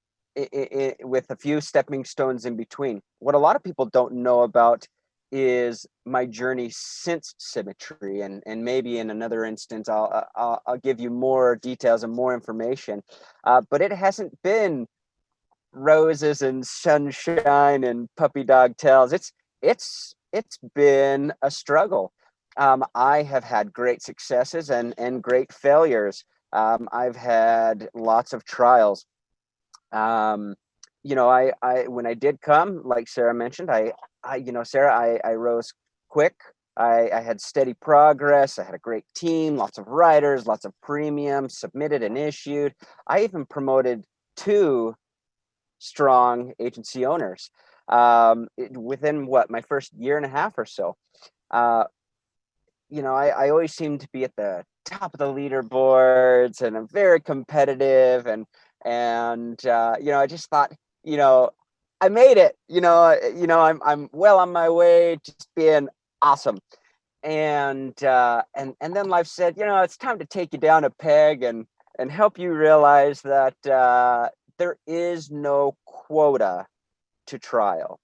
a few stepping stones in between. What a lot of people don't know about is my journey since Symmetry, and maybe in another instance I'll give you more details and more information, but it hasn't been roses and sunshine and puppy dog tails. It's been a struggle. I have had great successes and great failures. I've had lots of trials. You know, I when I did come, like Sarah mentioned, Sarah, I rose quick. I had steady progress. I had a great team, lots of writers, lots of premiums submitted and issued. I even promoted 2 strong agency owners within my first year and a half or so. You know, I always seem to be at the top of the leaderboards, and I'm very competitive, and you know, I just thought, you know, I made it. I'm well on my way to just being awesome. And then life said, you know, it's time to take you down a peg and help you realize that there is no quota to trial.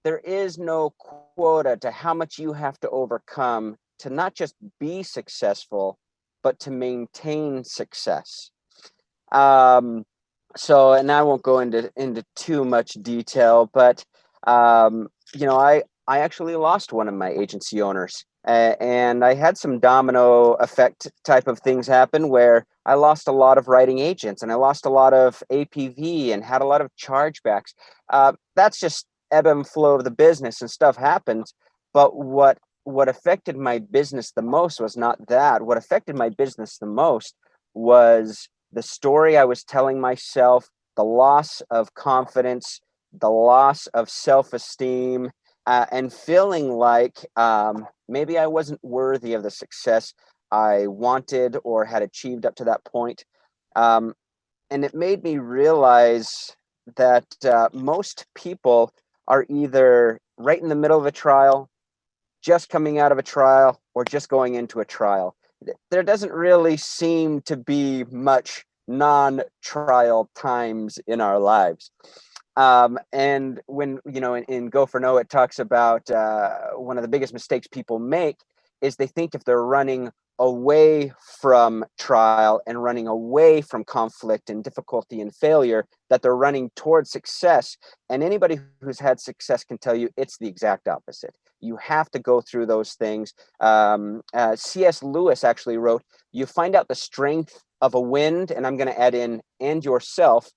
There is no quota to how much you have to overcome to not just be successful, but to maintain success. So, and I won't go into too much detail, but you know, I actually lost one of my agency owners, and I had some domino effect type of things happen where I lost a lot of writing agents, and I lost a lot of APV, and had a lot of chargebacks. That's just ebb and flow of the business, and stuff happens. But what affected my business the most was not that. What affected my business the most was the story I was telling myself, the loss of confidence, the loss of self-esteem, and feeling like maybe I wasn't worthy of the success I wanted or had achieved up to that point. And it made me realize that most people are either right in the middle of a trial, just coming out of a trial, or just going into a trial. There doesn't really seem to be much non-trial times in our lives. And when, you know, in Go for No, it talks about one of the biggest mistakes people make is they think if they're running away from trial and running away from conflict and difficulty and failure, that they're running towards success. And anybody who's had success can tell you it's the exact opposite. You have to go through those things. C.S. Lewis actually wrote, you find out the strength of a wind, and I'm going to add in, and yourself,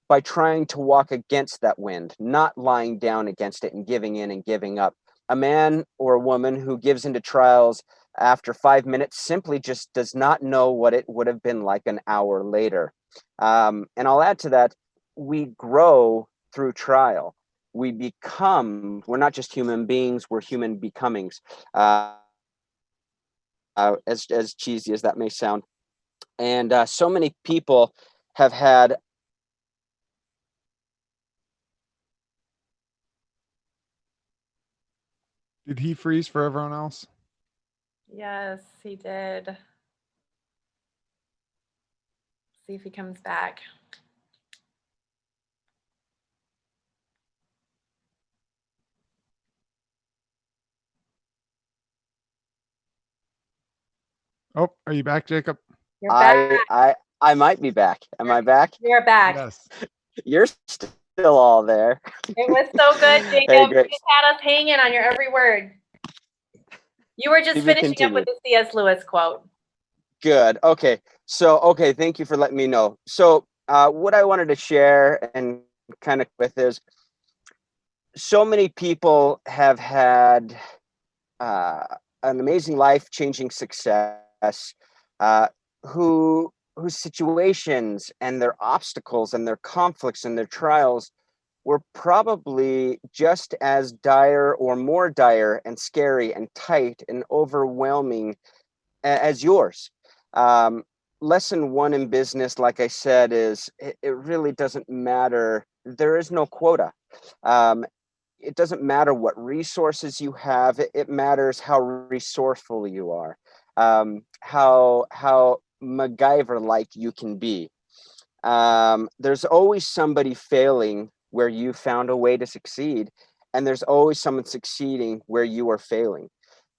by trying to walk against that wind, not lying down against it and giving in and giving up. A man or a woman who gives into trials after 5 minutes simply just does not know what it would have been like an hour later. And I'll add to that, we grow through trial. We become, we're not just human beings, we're human becomings. As cheesy as that may sound. And so many people have had Did he freeze for everyone else? Yes, he did. See if he comes back. Oh, are you back, Jacob? You're back. I might be back. Am I back? You're back. Yes. You're still all there. It was so good, Jacob. Hey, You great. just had us hanging on your every word. You were just To be finishing up with continued. the C.S. Lewis quote. Good. Okay. So, thank you for letting me know. So, what I wanted to share and kind of with is so many people have had an amazing life-changing success uh, whose situations and their obstacles and their conflicts and their trials were probably just as dire or more dire and scary and tight and overwhelming as yours. Lesson one in business, like I said, is it really doesn't matter. There is no quota. It doesn't matter what resources you have. It matters how resourceful you are, how MacGyver-like you can be. There's always somebody failing where you found a way to succeed, and there's always someone succeeding where you are failing.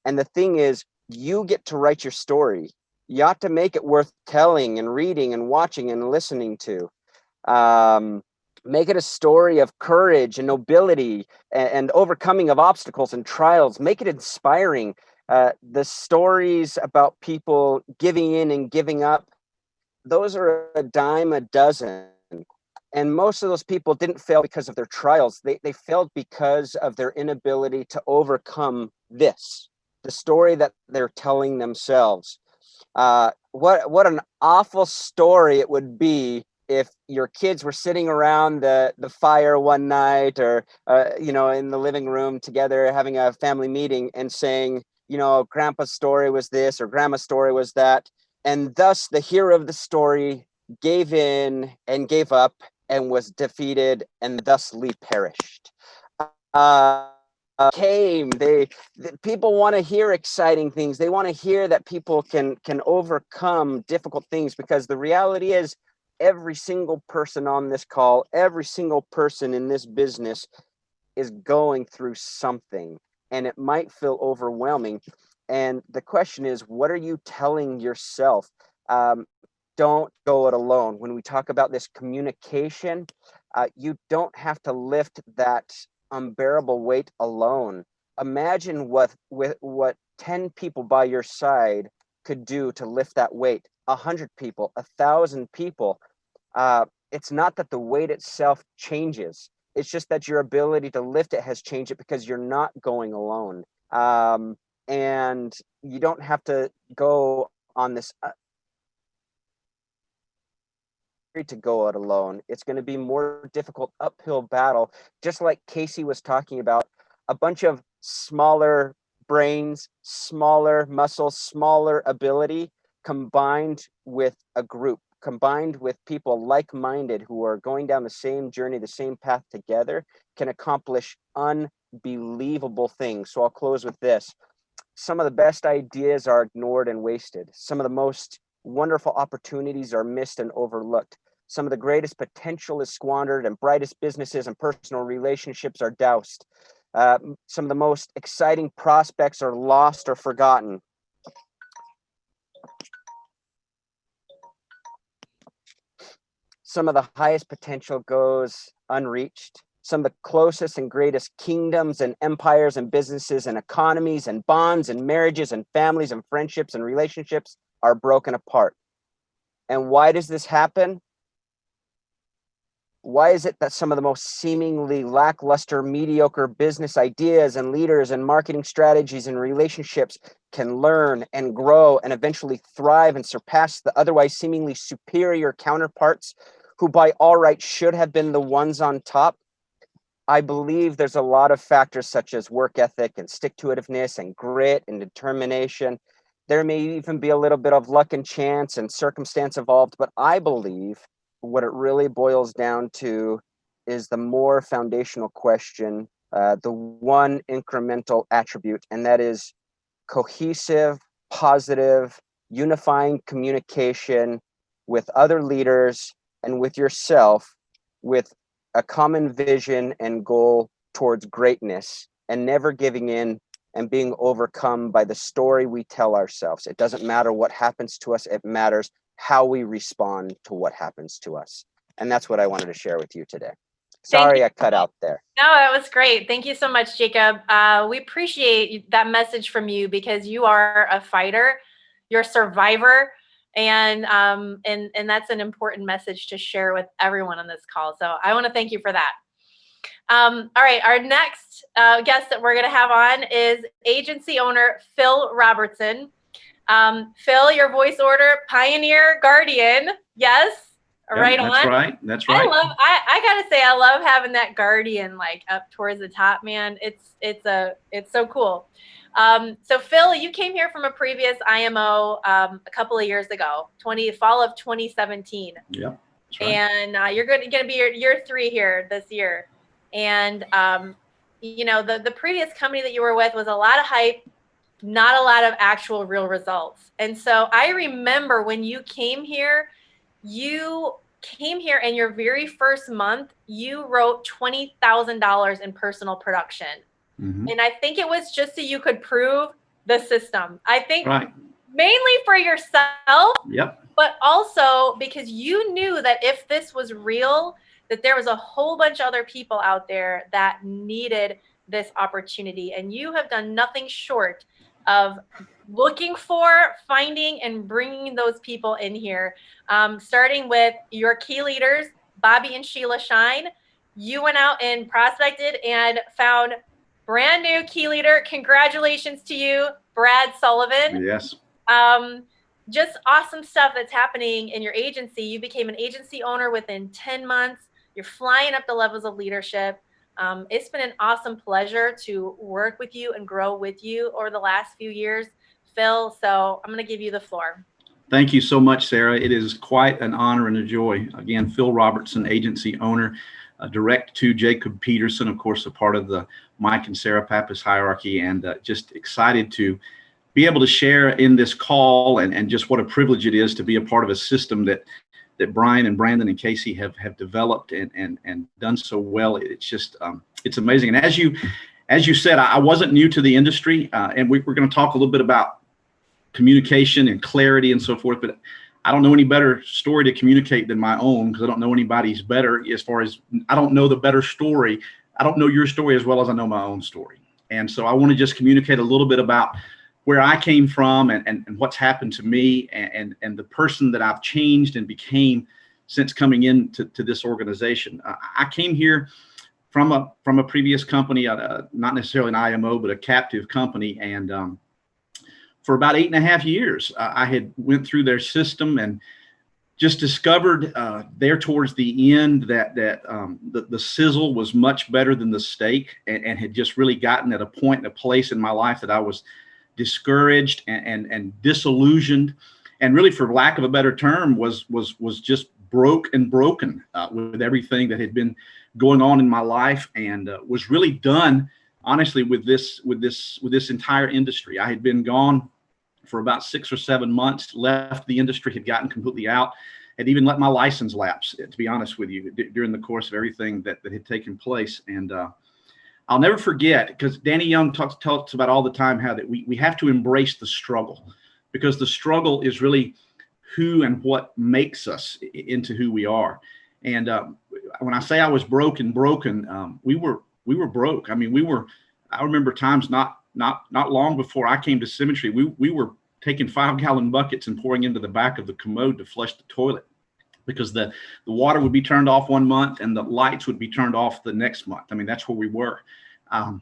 And the thing is, you get to write your story. You ought to make it worth telling and reading and watching and listening to. Make it a story of courage and nobility and overcoming of obstacles and trials. Make it inspiring. The stories about people giving in and giving up, those are a dime a dozen. And most of those people didn't fail because of their trials. They failed because of their inability to overcome this, the story that they're telling themselves. What an awful story it would be if your kids were sitting around the fire one night or in the living room together having a family meeting and saying, grandpa's story was this or grandma's story was that. And thus the hero of the story gave in and gave up and was defeated and thusly perished. People want to hear exciting things. They want to hear that people can overcome difficult things, because the reality is every single person on this call, every single person in this business is going through something, and it might feel overwhelming. And the question is, what are you telling yourself? Don't go it alone. When we talk about this communication, you don't have to lift that unbearable weight alone. Imagine what 10 people by your side could do to lift that weight. 100 people, 1,000 people. It's not that the weight itself changes. It's just that your ability to lift it has changed it, because you're not going alone. And you don't have to go on this to go it alone. It's going to be more difficult uphill battle, just like Casey was talking about. A bunch of smaller brains, smaller muscles, smaller ability combined with a group, combined with people like-minded who are going down the same journey, the same path together, can accomplish unbelievable things. So I'll close with this. Some of the best ideas are ignored and wasted. Some of the most wonderful opportunities are missed and overlooked. Some of the greatest potential is squandered, and brightest businesses and personal relationships are doused. Some of the most exciting prospects are lost or forgotten. Some of the highest potential goes unreached. Some of the closest and greatest kingdoms and empires and businesses and economies and bonds and marriages and families and friendships and relationships are broken apart. And why does this happen? Why is it that some of the most seemingly lackluster, mediocre business ideas and leaders and marketing strategies and relationships can learn and grow and eventually thrive and surpass the otherwise seemingly superior counterparts who by all rights should have been the ones on top? I believe there's a lot of factors such as work ethic and stick-to-itiveness and grit and determination. There may even be a little bit of luck and chance and circumstance involved, but I believe what it really boils down to is the more foundational question the one incremental attribute, and that is cohesive, positive, unifying communication with other leaders and with yourself, with a common vision and goal towards greatness, and never giving in and being overcome by the story we tell ourselves. It doesn't matter what happens to us, it matters how we respond to what happens to us. And that's what I wanted to share with you today. Sorry I cut out there. No, that was great. Thank you so much, Jacob. We appreciate that message from you, because you are a fighter, you're a survivor, and that's an important message to share with everyone on this call. So I want to thank you for that. All right, our next guest that we're going to have on is agency owner Phil Robertson. Phil, your voice order pioneer guardian. Yes. Right on. That's right. That's right. I gotta say, I love having that guardian like up towards the top, man. It's so cool. So Phil, you came here from a previous IMO a couple of years ago, fall of 2017. Yeah. Right. And you're going to be year 3 here this year. And you know, the previous company that you were with was a lot of hype, not a lot of actual real results. And so I remember when you came here and your very first month, you wrote $20,000 in personal production. Mm-hmm. And I think it was just so you could prove the system. I think mainly for yourself, but also because you knew that if this was real, that there was a whole bunch of other people out there that needed this opportunity. And you have done nothing short of looking for, finding, and bringing those people in here, starting with your key leaders, Bobby and Sheila Shine. You went out and prospected and found brand new key leader. Congratulations to you, Brad Sullivan. Yes. Just awesome stuff that's happening in your agency. You became an agency owner within 10 months. You're flying up the levels of leadership. It's been an awesome pleasure to work with you and grow with you over the last few years, Phil. So I'm going to give you the floor. Thank you so much, Sarah. It is quite an honor and a joy. Again, Phil Robertson, agency owner, direct to Jacob Peterson, of course, a part of the Mike and Sarah Pappas hierarchy, and just excited to be able to share in this call and just what a privilege it is to be a part of a system that Brian and Brandon and Casey have developed and done so well. It's just, it's amazing. And as you said, I wasn't new to the industry, and we're going to talk a little bit about communication and clarity and so forth, but I don't know any better story to communicate than my own, because I don't know anybody's better as far as, I don't know the better story. I don't know your story as well as I know my own story. And so I want to just communicate a little bit about where I came from and what's happened to me and the person that I've changed and became since coming into this organization. I came here from a previous company, not necessarily an IMO, but a captive company. And for about 8.5 years, I had went through their system and just discovered there towards the end that the sizzle was much better than the steak, and had just really gotten at a point and a place in my life that I was discouraged and disillusioned, and really, for lack of a better term, was just broken with everything that had been going on in my life, and was really done, honestly, with this entire industry. I had been gone for about 6 or 7 months, left the industry, had gotten completely out, had even let my license lapse, to be honest with you, during the course of everything that had taken place. And I'll never forget, because Danny Young talks about all the time how that we have to embrace the struggle, because the struggle is really who and what makes us into who we are. And when I say I was broken, we were broke. I mean, I remember times not long before I came to Symmetry, we were taking 5-gallon buckets and pouring into the back of the commode to flush the toilet, because the water would be turned off one month and the lights would be turned off the next month. I mean, that's where we were. I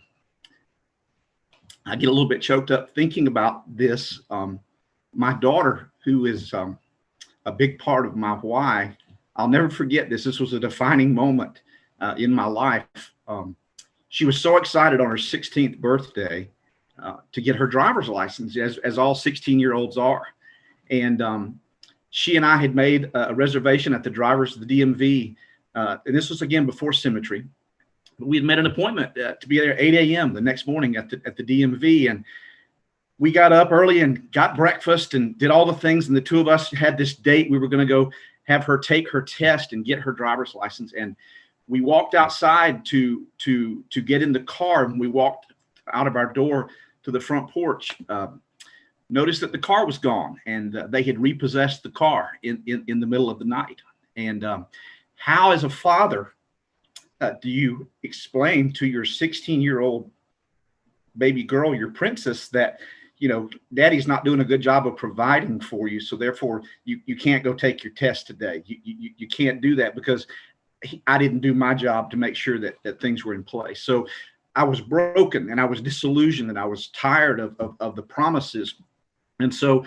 get a little bit choked up thinking about this. My daughter, who is a big part of my why, I'll never forget this. This was a defining moment in my life. She was so excited on her 16th birthday to get her driver's license, as all 16-year-olds are. And she and I had made a reservation at the drivers of the DMV. And this was, again, before Symmetry. we had made an appointment to be there at 8 a.m. the next morning at the DMV. And we got up early and got breakfast and did all the things. And the two of us had this date. We were going to go have her take her test and get her driver's license. And we walked outside to get in the car. And we walked out of our door to the front porch, noticed that the car was gone, and they had repossessed the car in the middle of the night. And how, as a father, do you explain to your 16-year-old baby girl, your princess, that, you know, daddy's not doing a good job of providing for you, so therefore you can't go take your test today. You can't do that because I didn't do my job to make sure that things were in place. So I was broken and I was disillusioned and I was tired of the promises. And so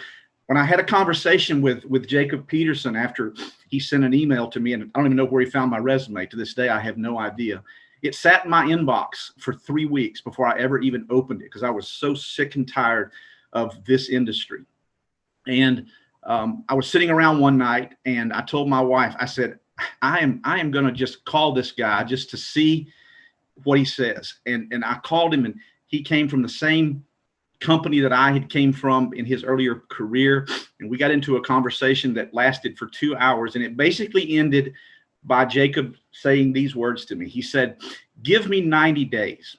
when I had a conversation with Jacob Peterson after he sent an email to me, and I don't even know where he found my resume. To this day, I have no idea. It sat in my inbox for 3 weeks before I ever even opened it because I was so sick and tired of this industry. And I was sitting around one night and I told my wife, I said, I am going to just call this guy just to see what he says. And I called him, and he came from the same company that I had came from in his earlier career. And we got into a conversation that lasted for 2 hours. And it basically ended by Jacob saying these words to me. He said, give me 90 days.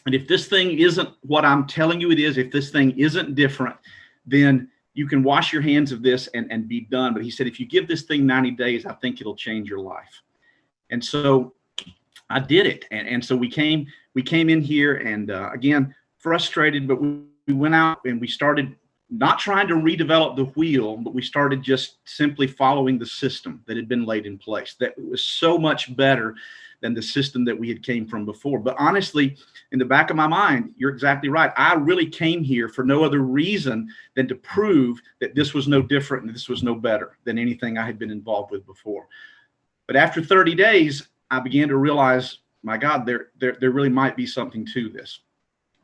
And if this thing isn't what I'm telling you it is, if this thing isn't different, then you can wash your hands of this and be done. But he said, if you give this thing 90 days, I think it'll change your life. And so I did it. And so we came in here and again, frustrated, but we went out and we started not trying to redevelop the wheel, but we started just simply following the system that had been laid in place. That was so much better than the system that we had came from before. But honestly, in the back of my mind, you're exactly right. I really came here for no other reason than to prove that this was no different and this was no better than anything I had been involved with before. But after 30 days, I began to realize, my God, there really might be something to this.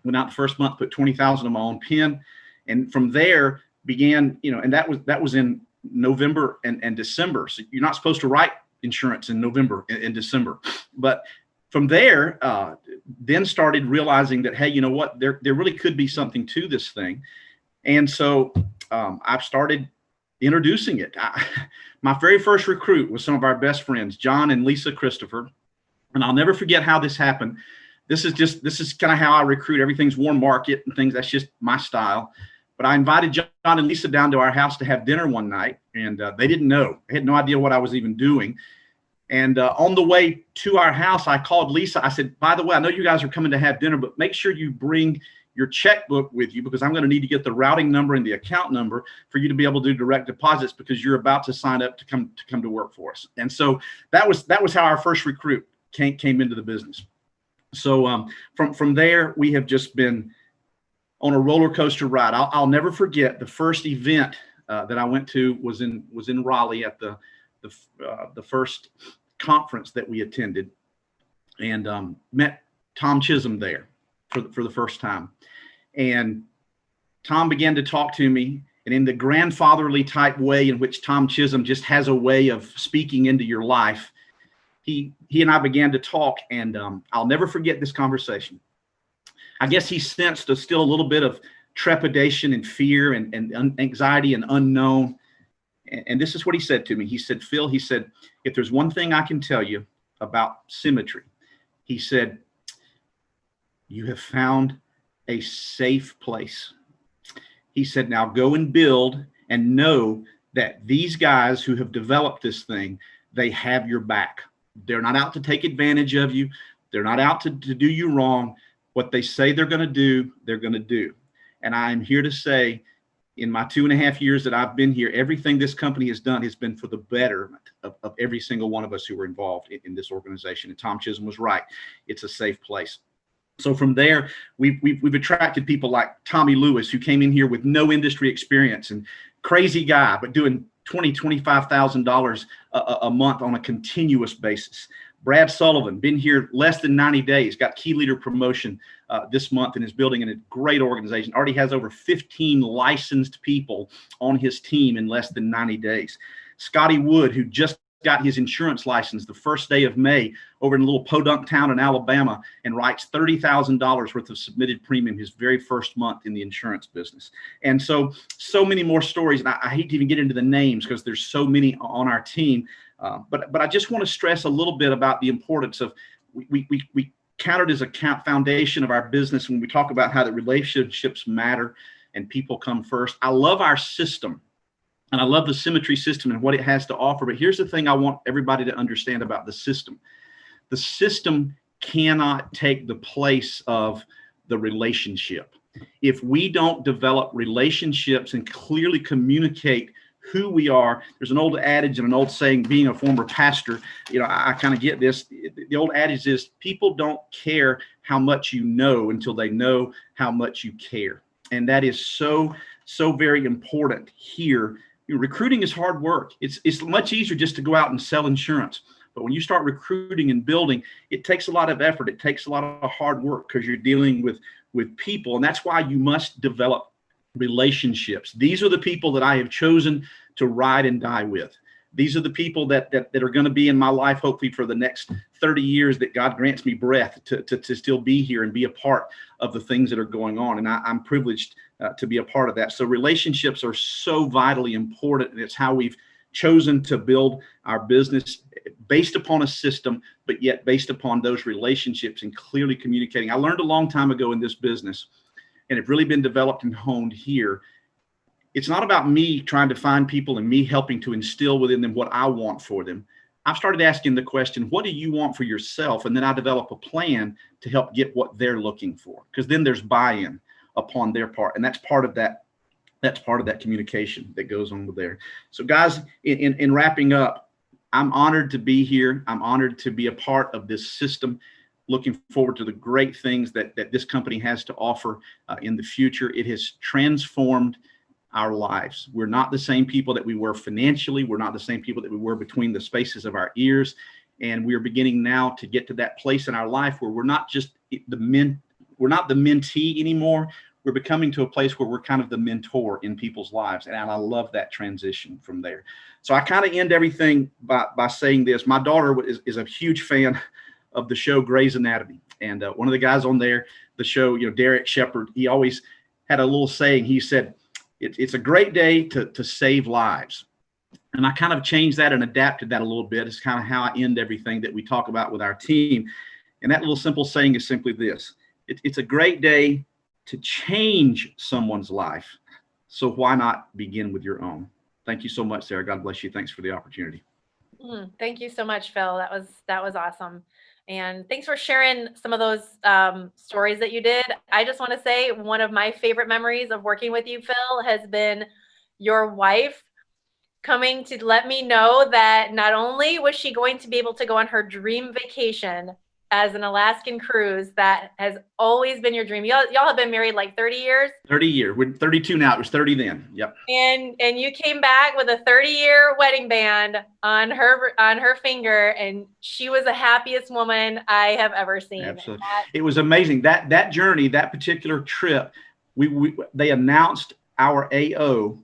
Went out the first month, put 20,000 on my own pen. And from there began, and that was in November and December. So you're not supposed to write insurance in November and December. But from there, then started realizing that, hey, you know what, there really could be something to this thing. And so I've started introducing it. My very first recruit was some of our best friends, John and Lisa Christopher. And I'll never forget how this happened. This is kind of how I recruit. Everything's warm market and things. That's just my style. But I invited John and Lisa down to our house to have dinner one night, and they didn't know. They had no idea what I was even doing. And on the way to our house, I called Lisa. I said, by the way, I know you guys are coming to have dinner, but make sure you bring your checkbook with you because I'm going to need to get the routing number and the account number for you to be able to do direct deposits because you're about to sign up to come to work for us. And so that was how our first recruit came into the business. So from there, we have just been on a roller coaster ride. I'll never forget the first event that I went to was in Raleigh at the first conference that we attended, and met Tom Chisholm there for the first time. And Tom began to talk to me, and in the grandfatherly type way in which Tom Chisholm just has a way of speaking into your life, he and I began to talk, and I'll never forget this conversation. I guess he sensed still a little bit of trepidation and fear and anxiety and unknown. And this is what he said to me. He said, Phil, he said, if there's one thing I can tell you about Symmetry, he said, you have found a safe place. He said, now go and build and know that these guys who have developed this thing, they have your back. They're not out to take advantage of you. They're not out to do you wrong. What they say they're going to do, they're going to do. And I'm here to say, in my 2.5 years that I've been here, everything this company has done has been for the betterment of every single one of us who were involved in this organization. And Tom Chisholm was right. It's a safe place. So from there, we've attracted people like Tommy Lewis, who came in here with no industry experience and crazy guy, but doing $25,000 a month on a continuous basis. Brad Sullivan, been here less than 90 days, got key leader promotion this month and is building in a great organization. Already has over 15 licensed people on his team in less than 90 days. Scotty Wood, who just got his insurance license the first day of May over in a little podunk town in Alabama and writes $30,000 worth of submitted premium his very first month in the insurance business. And so many more stories. And I hate to even get into the names because there's so many on our team. But I just want to stress a little bit about the importance of, we count it as a foundation of our business when we talk about how the relationships matter and people come first. I love our system. And I love the Symmetry system and what it has to offer. But here's the thing I want everybody to understand about the system. The system cannot take the place of the relationship. If we don't develop relationships and clearly communicate who we are, there's an old adage and an old saying, being a former pastor, I kind of get this. The old adage is, people don't care how much you know until they know how much you care. And that is so very important here. Recruiting is hard work. It's much easier just to go out and sell insurance. But when you start recruiting and building, it takes a lot of effort. It takes a lot of hard work because you're dealing with people. And that's why you must develop relationships. These are the people that I have chosen to ride and die with. These are the people that are going to be in my life, hopefully for the next 30 years that God grants me breath to still be here and be a part of the things that are going on. And I'm privileged to be a part of that. So relationships are so vitally important. And it's how we've chosen to build our business, based upon a system, but yet based upon those relationships and clearly communicating. I learned a long time ago in this business, and it's really been developed and honed here. It's not about me trying to find people and me helping to instill within them what I want for them. I've started asking the question, what do you want for yourself? And then I develop a plan to help get what they're looking for, because then there's buy-in upon their part. And that's part of that. That's part of that communication that goes on with there. So guys, in wrapping up, I'm honored to be here. I'm honored to be a part of this system. Looking forward to the great things that this company has to offer in the future. It has transformed our lives. We're not the same people that we were financially. We're not the same people that we were between the spaces of our ears. And we're beginning now to get to that place in our life where we're not just we're not the mentee anymore. We're becoming to a place where we're kind of the mentor in people's lives. And I love that transition from there. So I kind of end everything by saying this. My daughter is a huge fan of the show Grey's Anatomy. And one of the guys on there, the show, Derek Shepard, he always had a little saying. He said, it's a great day to save lives. And I kind of changed that and adapted that a little bit. It's kind of how I end everything that we talk about with our team. And that little simple saying is simply this. It's a great day to change someone's life. So why not begin with your own? Thank you so much, Sarah. God bless you. Thanks for the opportunity. Thank you so much, Phil. That was awesome. And thanks for sharing some of those stories that you did. I just want to say one of my favorite memories of working with you, Phil, has been your wife coming to let me know that not only was she going to be able to go on her dream vacation as an Alaskan cruise, that has always been your dream. Y'all have been married like 30 years? 30 years. We're 32 now. It was 30 then. Yep. And you came back with a 30-year wedding band on her finger, and she was the happiest woman I have ever seen. Absolutely. It was amazing. That journey, that particular trip, they announced our AO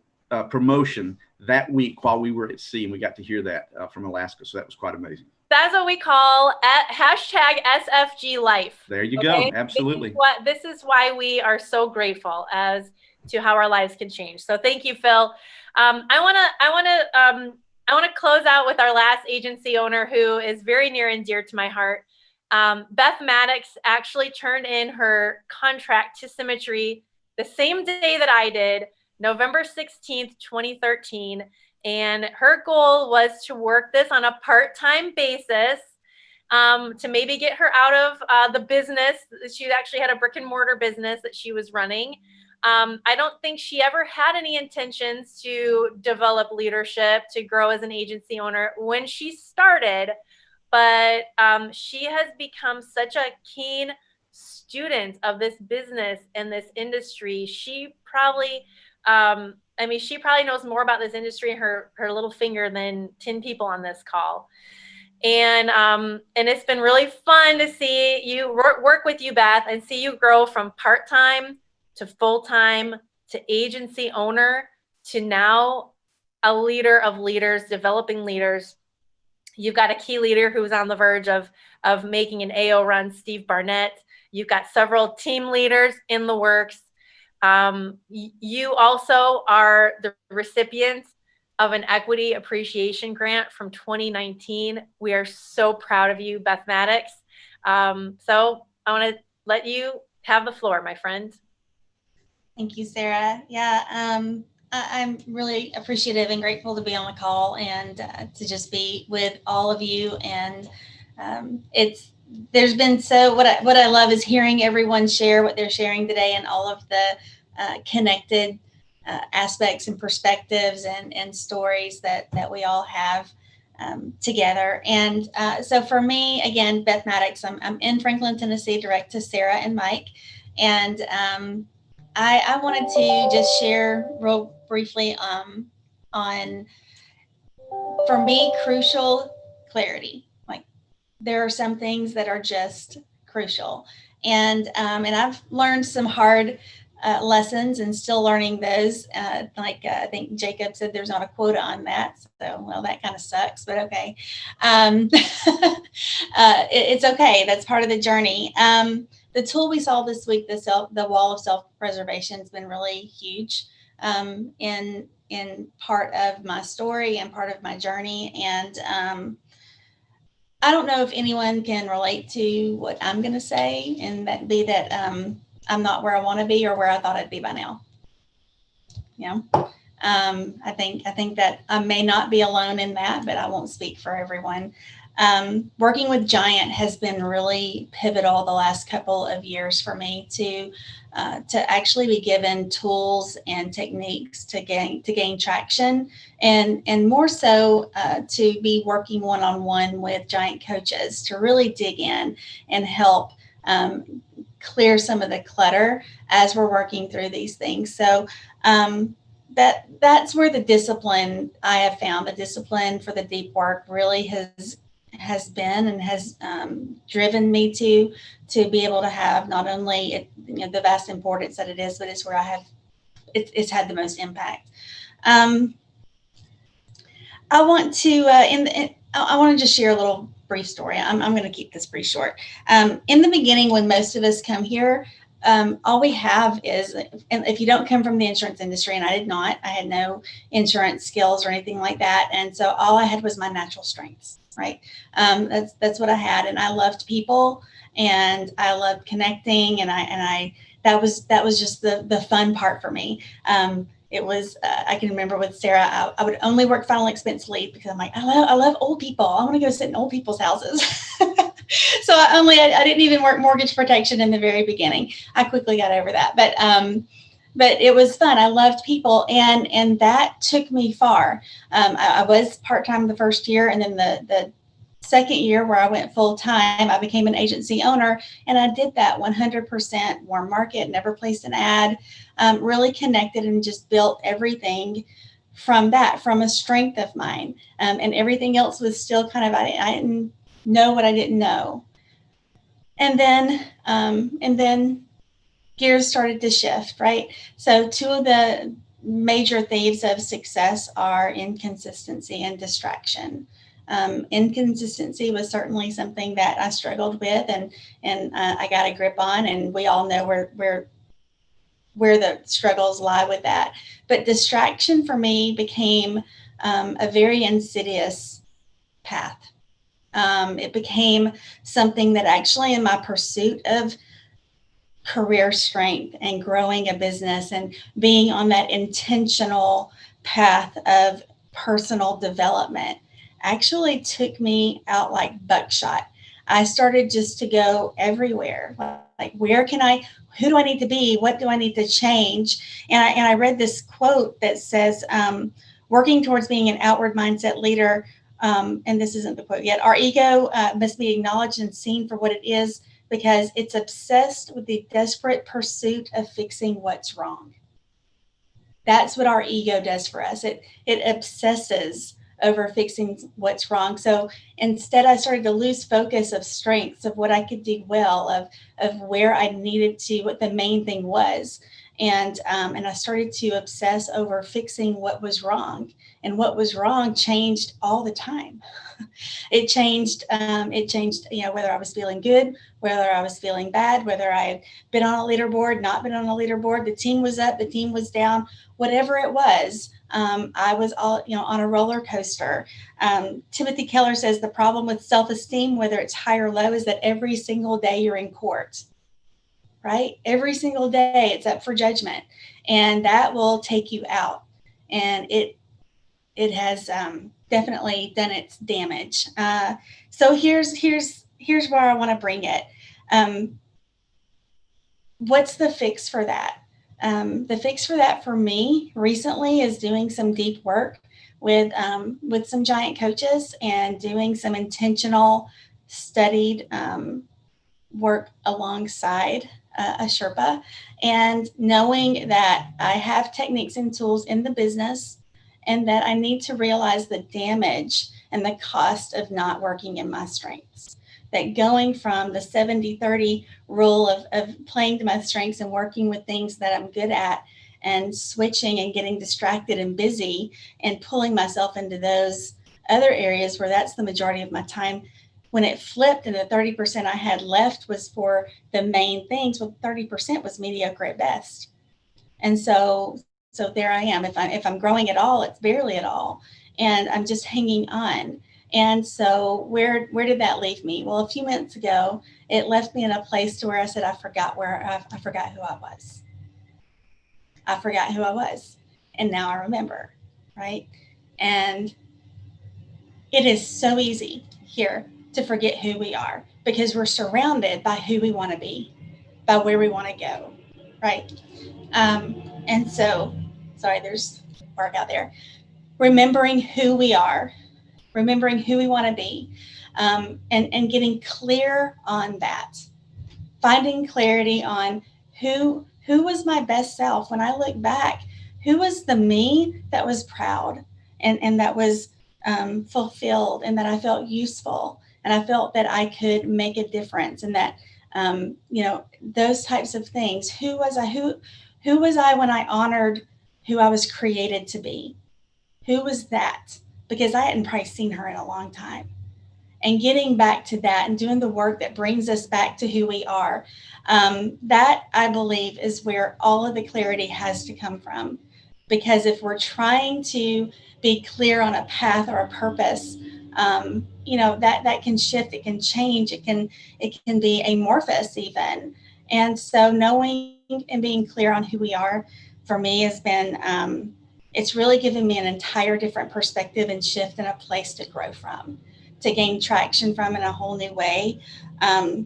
promotion that week while we were at sea, and we got to hear that from Alaska. So that was quite amazing. That's what we call hashtag SFG life. There you go. Absolutely. This is why we are so grateful as to how our lives can change. So thank you, Phil. I want to close out with our last agency owner, who is very near and dear to my heart. Beth Maddox actually turned in her contract to Symmetry the same day that I did, November 16th, 2013. And her goal was to work this on a part-time basis to maybe get her out of the business. She actually had a brick and mortar business that she was running. I don't think she ever had any intentions to develop leadership, to grow as an agency owner when she started, but she has become such a keen student of this business and this industry. She probably she probably knows more about this industry in her little finger than 10 people on this call. And it's been really fun to see you work with you, Beth, and see you grow from part-time to full-time to agency owner to now a leader of leaders, developing leaders. You've got a key leader who's on the verge of making an AO run, Steve Barnett. You've got several team leaders in the works. You also are the recipients of an equity appreciation grant from 2019. We are so proud of you, Beth Maddox. So I want to let you have the floor, my friend. Thank you, Sarah. Yeah, I'm really appreciative and grateful to be on the call and to just be with all of you. And there's been what I love is hearing everyone share what they're sharing today and all of the connected aspects and perspectives and stories that we all have together. And so for me, again, Beth Maddox, I'm in Franklin, Tennessee, direct to Sarah and Mike. And I wanted to just share real briefly on, for me, crucial clarity. Like, there are some things that are just crucial. And I've learned some hard lessons and still learning those. I think Jacob said there's not a quota on that. So, well, that kind of sucks, but okay. It's okay. That's part of the journey. The tool we saw this week, the wall of self-preservation, has been really huge in part of my story and part of my journey. And I don't know if anyone can relate to what I'm going to say, and that be that I'm not where I want to be or where I thought I'd be by now. You know, I think that I may not be alone in that, but I won't speak for everyone. Working with Giant has been really pivotal the last couple of years for me to actually be given tools and techniques to gain traction, and more so to be working one-on-one with Giant coaches to really dig in and help clear some of the clutter as we're working through these things. So that's where the discipline I have found, the discipline for the deep work, really has been and has driven me to be able to have not only the vast importance that it is, but it's where it's had the most impact. I want to just share a little brief story. I'm going to keep this pretty short. In the beginning, when most of us come here, all we have is, and if you don't come from the insurance industry, and I did not, I had no insurance skills or anything like that. And so all I had was my natural strengths, right? That's what I had. And I loved people and I loved connecting. And that was just the fun part for me. It was, I can remember with Sarah, I would only work final expense lead because I'm like, I love old people. I want to go sit in old people's houses. So I didn't even work mortgage protection in the very beginning. I quickly got over that, but it was fun. I loved people, and that took me far. I was part-time the first year, and then the second year where I went full-time, I became an agency owner, and I did that 100% warm market, never placed an ad, really connected and just built everything from a strength of mine. And everything else was still kind of, I didn't know what I didn't know. And then gears started to shift, right? So two of the major thieves of success are inconsistency and distraction. Inconsistency was certainly something that I struggled with and I got a grip on, and we all know where the struggles lie with that. But distraction for me became a very insidious path. It became something that actually, in my pursuit of career strength and growing a business and being on that intentional path of personal development, actually took me out like buckshot. I started just to go everywhere. Like, who do I need to be? What do I need to change? And I read this quote that says, working towards being an outward mindset leader, and this isn't the quote yet, our ego must be acknowledged and seen for what it is, because it's obsessed with the desperate pursuit of fixing what's wrong. That's what our ego does for us. It obsesses over fixing what's wrong. So instead, I started to lose focus of strengths, of what I could do well, of where I needed to, what the main thing was. And I started to obsess over fixing what was wrong, and what was wrong changed all the time. It changed, whether I was feeling good, whether I was feeling bad, whether I had been on a leaderboard, not been on a leaderboard, the team was up, the team was down, whatever it was. I was all, on a roller coaster. Timothy Keller says the problem with self-esteem, whether it's high or low, is that every single day you're in court, right? Every single day it's up for judgment, and that will take you out. And it has definitely done its damage. So here's where I want to bring it. What's the fix for that? The fix for that for me recently is doing some deep work with some giant coaches and doing some intentional, studied work alongside a Sherpa, and knowing that I have techniques and tools in the business, and that I need to realize the damage and the cost of not working in my strengths. That going from the 70-30 rule of playing to my strengths and working with things that I'm good at, and switching and getting distracted and busy and pulling myself into those other areas where that's the majority of my time. When it flipped and the 30% I had left was for the main things, well, 30% was mediocre at best. And so there I am. If I'm growing at all, it's barely at all. And I'm just hanging on. And so where did that leave me? Well, a few minutes ago, it left me in a place to where I said, I forgot who I was. I forgot who I was. And now I remember, right? And it is so easy here to forget who we are, because we're surrounded by who we want to be, by where we want to go, right? And so, sorry, there's work out there. Remembering who we are, remembering who we want to be, and getting clear on that. Finding clarity on who was my best self. When I look back, who was the me that was proud and that was fulfilled, and that I felt useful, and I felt that I could make a difference, and that those types of things. Who was I? Who was I when I honored who I was created to be? Who was that? Because I hadn't probably seen her in a long time. And getting back to that and doing the work that brings us back to who we are, that I believe is where all of the clarity has to come from. Because if we're trying to be clear on a path or a purpose, that can shift, it can change, it can be amorphous even. And so knowing and being clear on who we are, for me, has been, it's really given me an entire different perspective and shift and a place to grow from, to gain traction from in a whole new way. I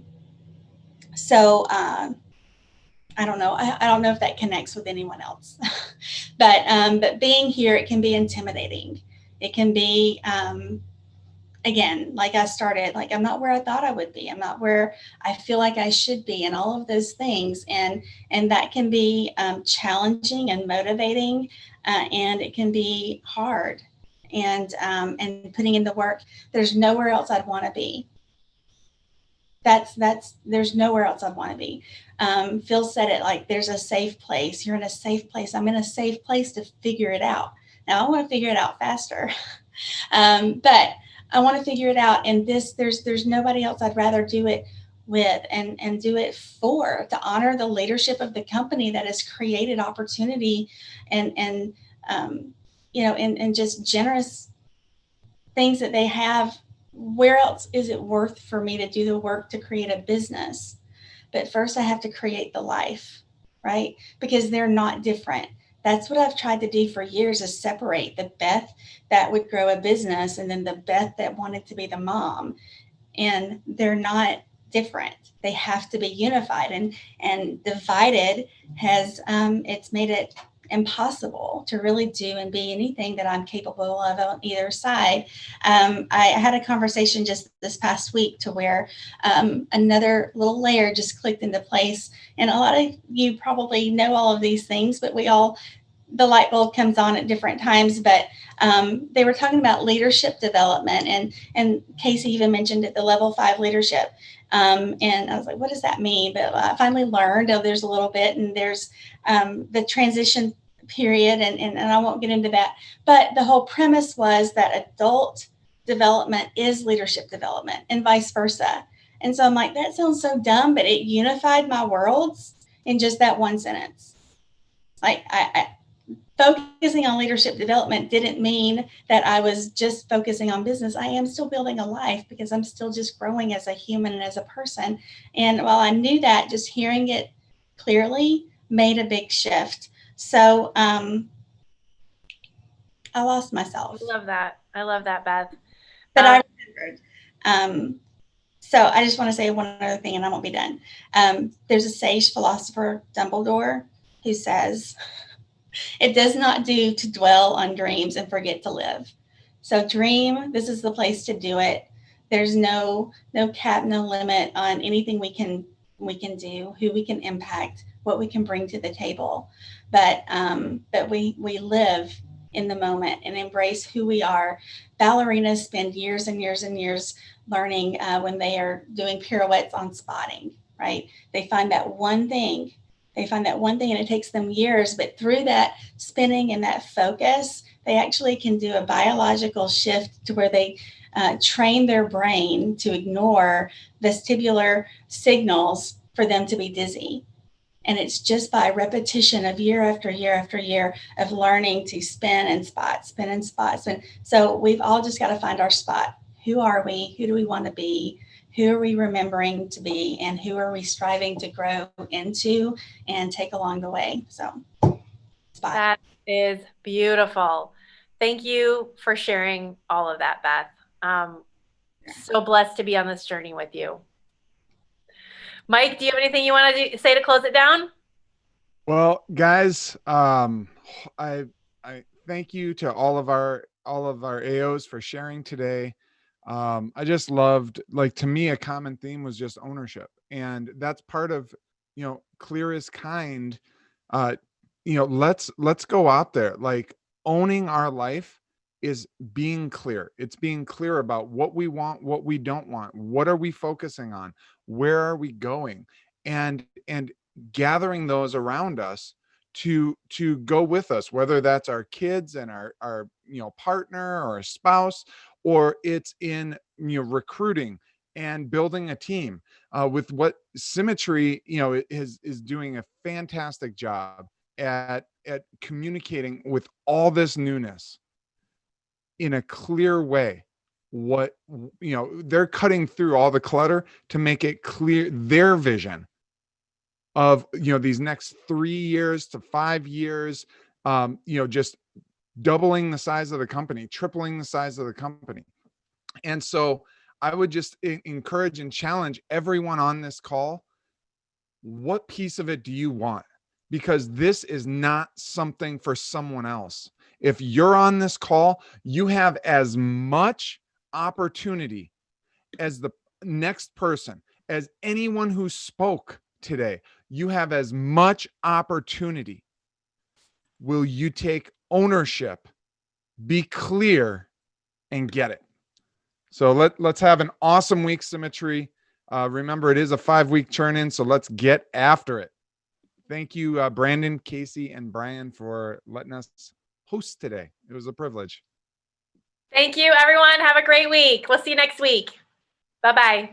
don't know. I don't know if that connects with anyone else, but being here, it can be intimidating. It can be, again, like I started, like I'm not where I thought I would be. I'm not where I feel like I should be, and all of those things. And that can be challenging and motivating, and it can be hard. And putting in the work. There's nowhere else I'd want to be. There's nowhere else I'd want to be. Phil said it, like, there's a safe place. You're in a safe place. I'm in a safe place to figure it out. Now I want to figure it out faster, but I want to figure it out. And there's nobody else I'd rather do it with and do it for, to honor the leadership of the company that has created opportunity and just generous things that they have. Where else is it worth for me to do the work to create a business? But first I have to create the life, right? Because they're not different. That's what I've tried to do for years, is separate the Beth that would grow a business and then the Beth that wanted to be the mom. And they're not different. They have to be unified, and divided has, it's made it impossible to really do and be anything that I'm capable of on either side. I had a conversation just this past week to where another little layer just clicked into place. And a lot of you probably know all of these things, but we all the light bulb comes on at different times, but they were talking about leadership development, and Casey even mentioned it, the level 5 leadership. And I was like, what does that mean? But I finally learned, there's a little bit, and there's the transition period, and I won't get into that. But the whole premise was that adult development is leadership development and vice versa. And so I'm like, that sounds so dumb, but it unified my worlds in just that one sentence. Like I focusing on leadership development didn't mean that I was just focusing on business. I am still building a life because I'm still just growing as a human and as a person. And while I knew that, just hearing it clearly made a big shift. So I lost myself. I love that, Beth. But I remembered. So I just want to say one other thing and I won't be done. There's a sage philosopher, Dumbledore, who says, it does not do to dwell on dreams and forget to live. So dream, this is the place to do it. There's no cap, no limit on anything we can do, who we can impact, what we can bring to the table. But we live in the moment and embrace who we are. Ballerinas spend years and years and years learning when they are doing pirouettes on spotting, right? They find that one thing. And it takes them years, but through that spinning and that focus, they actually can do a biological shift to where they train their brain to ignore vestibular signals for them to be dizzy. And it's just by repetition of year after year after year of learning to spin and spot, spin and spot, spin. So we've all just got to find our spot. Who are we? Who do we want to be? Who are we remembering to be? And who are we striving to grow into and take along the way? So, spot. That is beautiful. Thank you for sharing all of that, Beth. So blessed to be on this journey with you. Mike, do you have anything you want to say to close it down? Well, guys, I thank you to all of our AOs for sharing today. I just loved, like, to me, a common theme was just ownership. And that's part of, clear is kind. Let's go out there. Like, owning our life is being clear. It's being clear about what we want, what we don't want. What are we focusing on? Where are we going? And gathering those around us to go with us, whether that's our kids and our partner or a spouse, or it's in recruiting and building a team, with what Symmetry is doing a fantastic job at communicating with all this newness in a clear way. What they're cutting through all the clutter to make it clear their vision of these next 3 years to 5 years, just doubling the size of the company, tripling the size of the company. And so I would just encourage and challenge everyone on this call. What piece of it do you want? Because this is not something for someone else. If you're on this call, you have as much opportunity as the next person, as anyone who spoke today. You have as much opportunity. Will you take ownership, be clear, and get it? So let's have an awesome week, Symmetry. Remember, it is a 5-week churn-in, so let's get after it. Thank you, Brandon, Casey, and Brian, for letting us host today. It was a privilege. Thank you, everyone. Have a great week. We'll see you next week. Bye-bye.